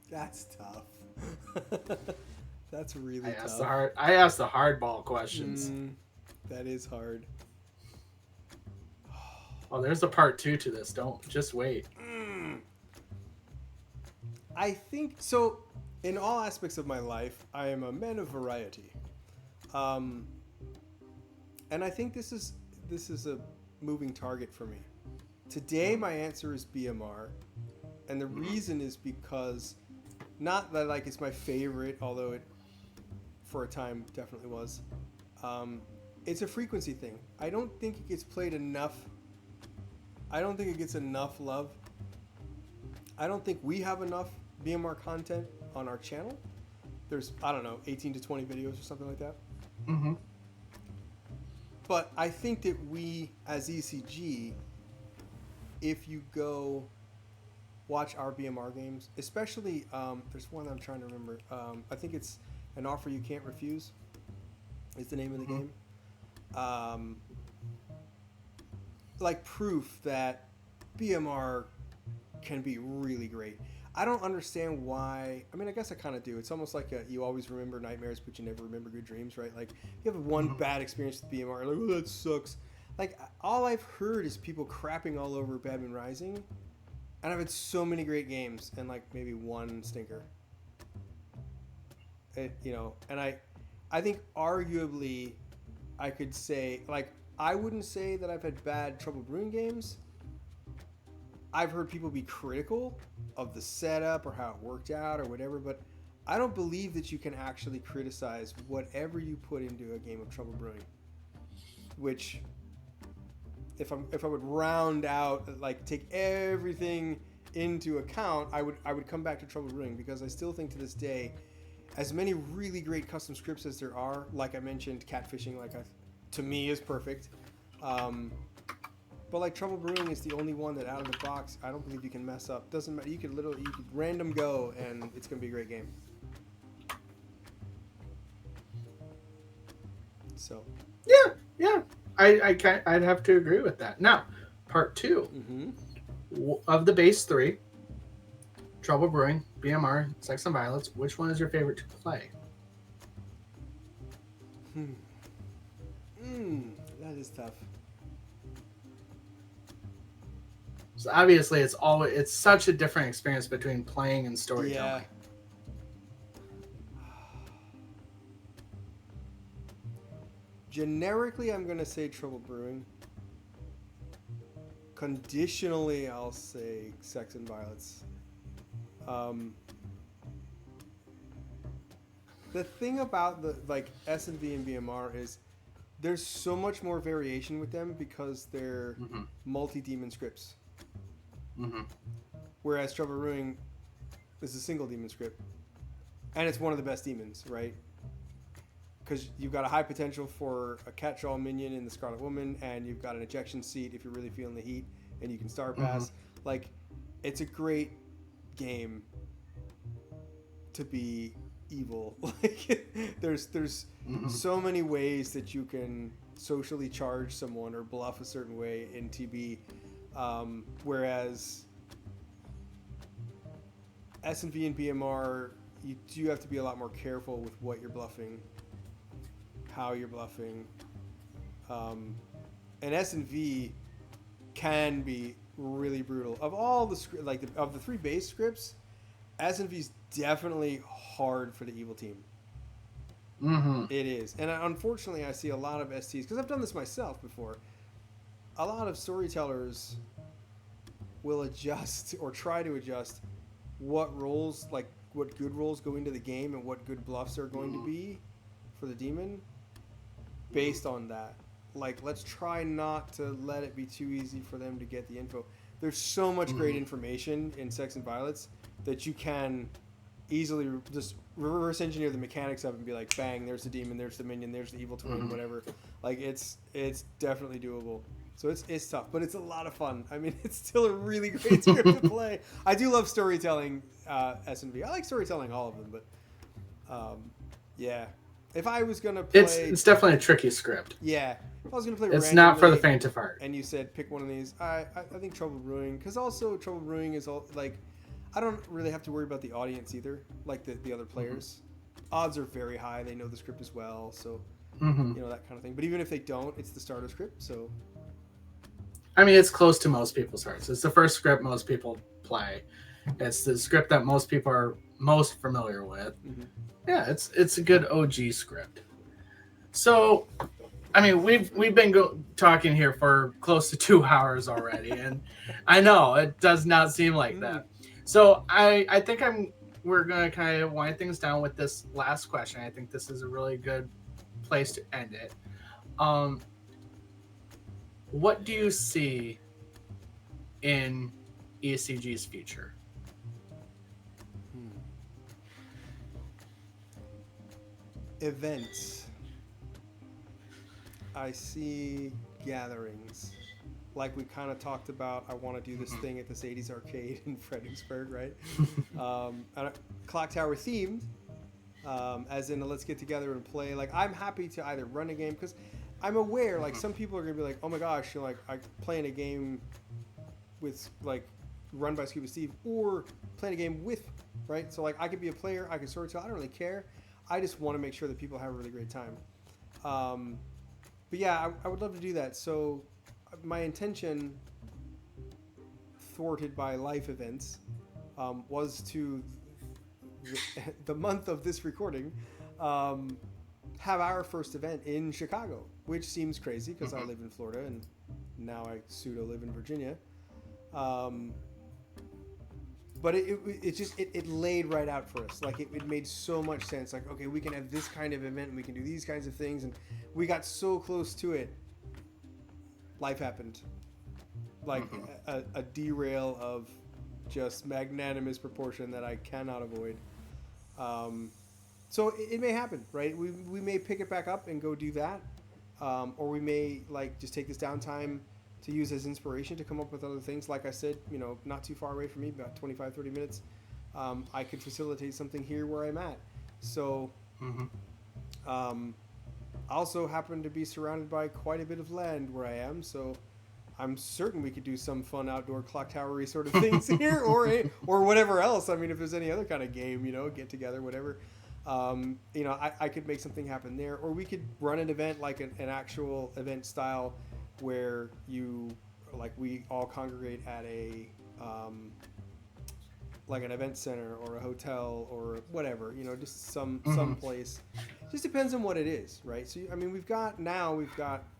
That's tough. That's really tough. I asked the hardball questions. That is hard. Oh, there's a part 2 to this. Don't just wait. I think so. In all aspects of my life, I am a man of variety, and I think this is a moving target for me. Today, my answer is BMR, and the reason is because, not that like it's my favorite, although it for a time definitely was. It's a frequency thing. I don't think it gets played enough. I don't think it gets enough love. I don't think we have enough BMR content on our channel. There's, I don't know, 18 to 20 videos or something like that. But I think that we, as ECG, if you go watch our BMR games, especially, there's one I'm trying to remember. I think it's An Offer You Can't Refuse is the name of the game. Like proof that BMR can be really great. I don't understand why. I mean, I guess I kind of do. It's almost like you always remember nightmares, but you never remember good dreams, right? Like, you have one bad experience with BMR, like, oh, that sucks. Like, all I've heard is people crapping all over Bad Moon Rising, and I've had so many great games and like maybe one stinker. And I think arguably I could say, like, I wouldn't say that I've had bad Trouble Brewing games. I've heard people be critical of the setup or how it worked out or whatever, but I don't believe that you can actually criticize whatever you put into a game of Trouble Brewing. Which, if I would round out, like take everything into account, I would come back to Trouble Brewing, because I still think to this day, as many really great custom scripts as there are, like I mentioned, catfishing, to me is perfect. But like Trouble Brewing is the only one that out of the box I don't believe you can mess up. Doesn't matter. You could random go and it's gonna be a great game. So. Yeah. I'd have to agree with that. Now, part 2 of the base 3, Trouble Brewing, BMR, Sex and Violence. Which one is your favorite to play? That is tough. So obviously, it's such a different experience between playing and storytelling. Yeah. Generically, I'm gonna say Trouble Brewing. Conditionally, I'll say Sex and Violence. The thing about the like S&V and BMR is there's so much more variation with them because they're multi-demon scripts. Whereas Trouble Brewing is a single demon script, and it's one of the best demons, right? Because you've got a high potential for a catch-all minion in the Scarlet Woman, and you've got an ejection seat if you're really feeling the heat, and you can star pass. Like, it's a great game to be evil. Like, there's so many ways that you can socially charge someone or bluff a certain way in TB, whereas S&V and BMR, you do have to be a lot more careful with what you're bluffing, how you're bluffing, and S&V can be really brutal. Of all the of the 3 base scripts, S&V is definitely hard for the evil team. It is, and unfortunately, I see a lot of STs because I've done this myself before. A lot of storytellers will adjust or try to adjust what roles, like what good roles go into the game and what good bluffs are going to be for the demon based on that. Like, let's try not to let it be too easy for them to get the info. There's so much great information in Sex and Violence that you can easily just reverse engineer the mechanics of it and be like, bang, there's the demon, there's the minion, there's the evil twin, whatever. Like, it's definitely doable. So it's tough, but it's a lot of fun. I mean, it's still a really great script to play. I do love storytelling S&V. I like storytelling all of them, but yeah. If I was gonna play, it's definitely a tricky script. Yeah, if I was gonna play, it's not for the faint of heart. And you said pick one of these, I think Trouble Brewing, because also Trouble Brewing is all like, I don't really have to worry about the audience either, like the other players. Odds are very high. They know the script as well, so you know, that kind of thing. But even if they don't, it's the starter script, so. I mean, it's close to most people's hearts. It's the first script most people play. It's the script that most people are most familiar with. Yeah, it's a good OG script. So, I mean, we've been talking here for close to 2 hours already, and I know it does not seem like that. So I think we're gonna kind of wind things down with this last question. I think this is a really good place to end it. What do you see in ECG's future? Events. I see gatherings. Like we kind of talked about, I want to do this thing at this 80s arcade in Fredericksburg, right? Clocktower themed, as in let's get together and play. Like, I'm happy to either run a game, because I'm aware, like, some people are going to be like, oh my gosh, you're like, I'm playing a game with, like, run by Scuba Steve, or playing a game with, right? So, like, I could be a player, I could storytell, I don't really care. I just want to make sure that people have a really great time. But yeah, I would love to do that. So my intention, thwarted by life events, was to, the month of this recording, have our first event in Chicago, which seems crazy because I live in Florida and now I pseudo live in Virginia. But it laid right out for us. Like, it made so much sense. Like, okay, we can have this kind of event and we can do these kinds of things. And we got so close to it. Life happened. Like a derail of just magnanimous proportion that I cannot avoid. So it may happen, right? We may pick it back up and go do that. or we may like just take this downtime to use as inspiration to come up with other things. Like I said, not too far away from me, about 25, 30 minutes, I could facilitate something here where I'm at. So, also happen to be surrounded by quite a bit of land where I am. So I'm certain we could do some fun outdoor clock towery sort of things here, or whatever else. I mean, if there's any other kind of game, get together, whatever. I could make something happen there, or we could run an event like an actual event style, where we all congregate at a like an event center or a hotel or whatever, just some place. Just depends on what it is, right? So I mean, we've got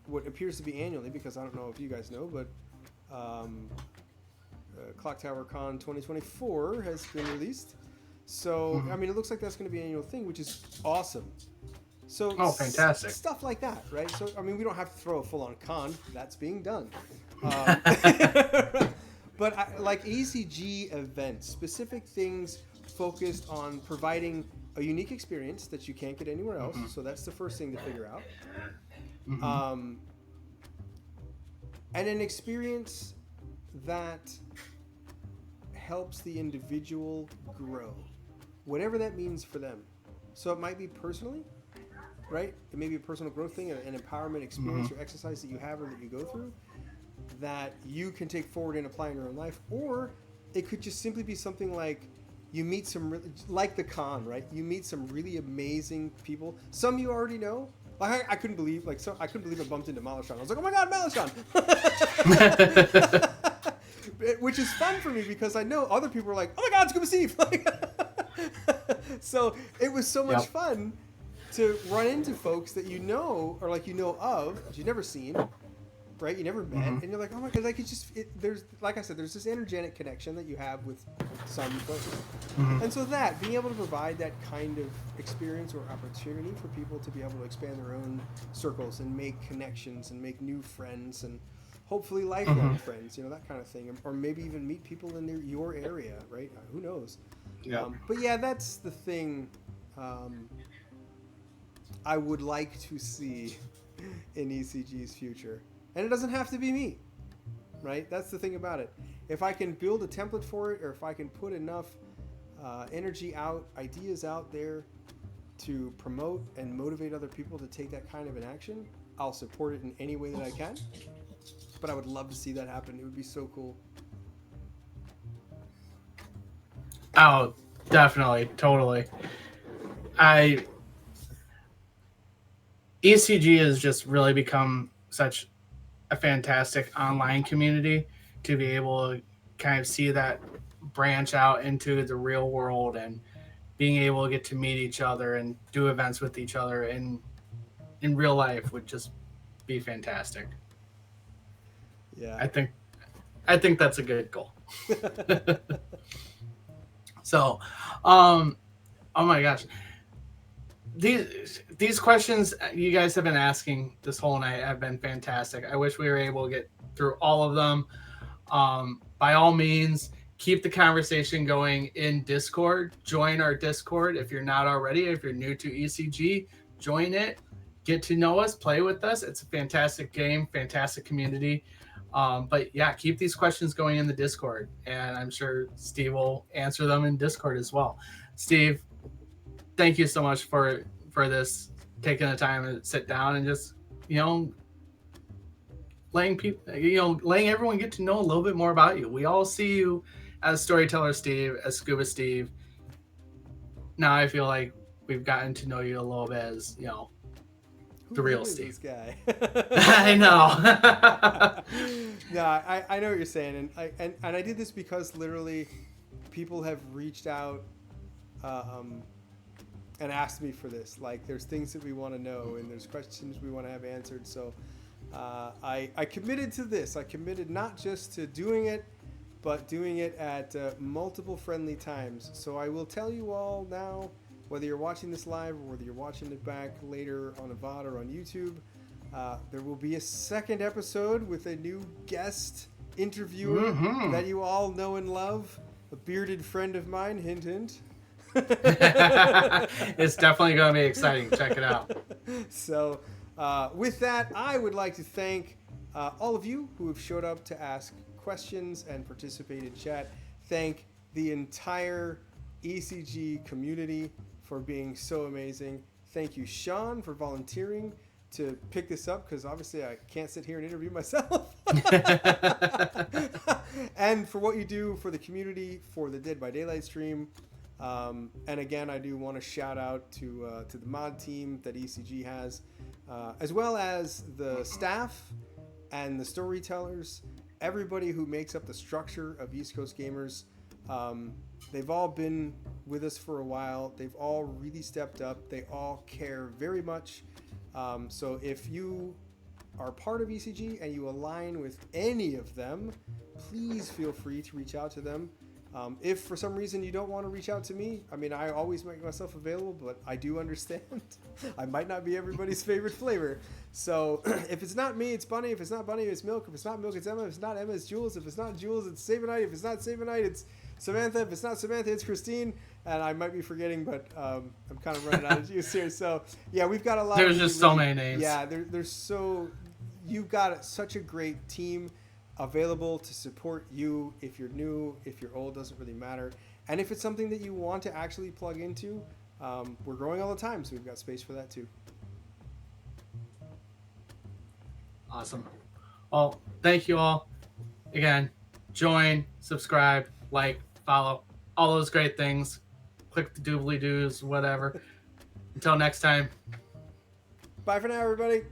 what appears to be annually, because I don't know if you guys know, but Clocktower Con 2024 has been released. So I mean, it looks like that's going to be an annual thing, which is awesome. So fantastic. Stuff like that, right? So I mean, we don't have to throw a full-on con. That's being done. But like ECG events, specific things focused on providing a unique experience that you can't get anywhere else. So that's the first thing to figure out. And an experience that helps the individual grow, whatever that means for them. So it might be personally, right? It may be a personal growth thing, an empowerment experience or exercise that you have or that you go through that you can take forward and apply in your own life. Or it could just simply be something like you meet like the con, right? You meet some really amazing people. Some you already know. Like I couldn't believe, I bumped into Malachon. I was like, oh my God, Malachon! Which is fun for me because I know other people are like, oh my God, Scuba Steve! So it was so much fun to run into folks that you know, or like of, but you've never seen, right? You never met, and you're like, oh my God, like there's, like I said, there's this energetic connection that you have with some folks. And so being able to provide that kind of experience or opportunity for people to be able to expand their own circles and make connections and make new friends and hopefully lifelong friends, that kind of thing. Or maybe even meet people in your area, right? Who knows? Yeah. But yeah, that's the thing I would like to see in ECG's future. And it doesn't have to be me, right? That's the thing about it. If I can build a template for it, or if I can put enough energy out, ideas out there to promote and motivate other people to take that kind of an action, I'll support it in any way that I can. But I would love to see that happen. It would be so cool. Oh, definitely. Totally. ECG has just really become such a fantastic online community to be able to kind of see that branch out into the real world and being able to get to meet each other and do events with each other in real life would just be fantastic. Yeah. I think that's a good goal. So, oh my gosh. These questions you guys have been asking this whole night have been fantastic. I wish we were able to get through all of them. By all means, keep the conversation going in Discord. Join our Discord if you're not already. If you're new to ECG, join it. Get to know us. Play with us. It's a fantastic game, fantastic community. But yeah, keep these questions going in the Discord, and I'm sure Steve will answer them in Discord as well. Steve, thank you so much for this, taking the time to sit down and just, letting everyone get to know a little bit more about you. We all see you as Storyteller Steve, as Scuba Steve. Now I feel like we've gotten to know you a little bit as, the real Steve. This guy? I know. No, I know what you're saying, and I did this because literally people have reached out and asked me for this. Like, there's things that we want to know, and there's questions we want to have answered. So I committed to this. I committed not just to doing it, but doing it at multiple friendly times. So I will tell you all now, whether you're watching this live or whether you're watching it back later on a VOD or on YouTube, there will be a second episode with a new guest interviewer that you all know and love, a bearded friend of mine, hint, hint. It's definitely going to be exciting. Check it out. So With that, I would like to thank all of you who have showed up to ask questions and participate in chat. Thank the entire ECG community for being so amazing. Thank you, Sean, for volunteering to pick this up, because obviously I can't sit here and interview myself. And for what you do for the community, for the Dead by Daylight stream. And again, I do want to shout out to the mod team that ECG has, as well as the staff and the storytellers, everybody who makes up the structure of East Coast Gamers. They've all been with us for a while. They've all really stepped up. They all care very much. So if you are part of ECG and you align with any of them, please feel free to reach out to them. If for some reason you don't want to reach out to me, I mean, I always make myself available, but I do understand. I might not be everybody's favorite flavor. So if it's not me, it's Bunny. If it's not Bunny, it's Milk. If it's not Milk, it's Emma. If it's not Emma, it's Jules. If it's not Jules, it's Sabanite. If it's not Sabanite, it's Samantha. If it's not Samantha, it's Christine. And I might be forgetting, but I'm kind of running out of juice here. So yeah, we've got a lot. There's just so many names. Yeah, there's so, you've got such a great team available to support you. If you're new, if you're old, doesn't really matter. And if it's something that you want to actually plug into, we're growing all the time, so we've got space for that too. Awesome. Well, thank you all. Again, join, subscribe, like, follow, all those great things. Click the doobly-doos, whatever. Until next time. Bye for now, everybody.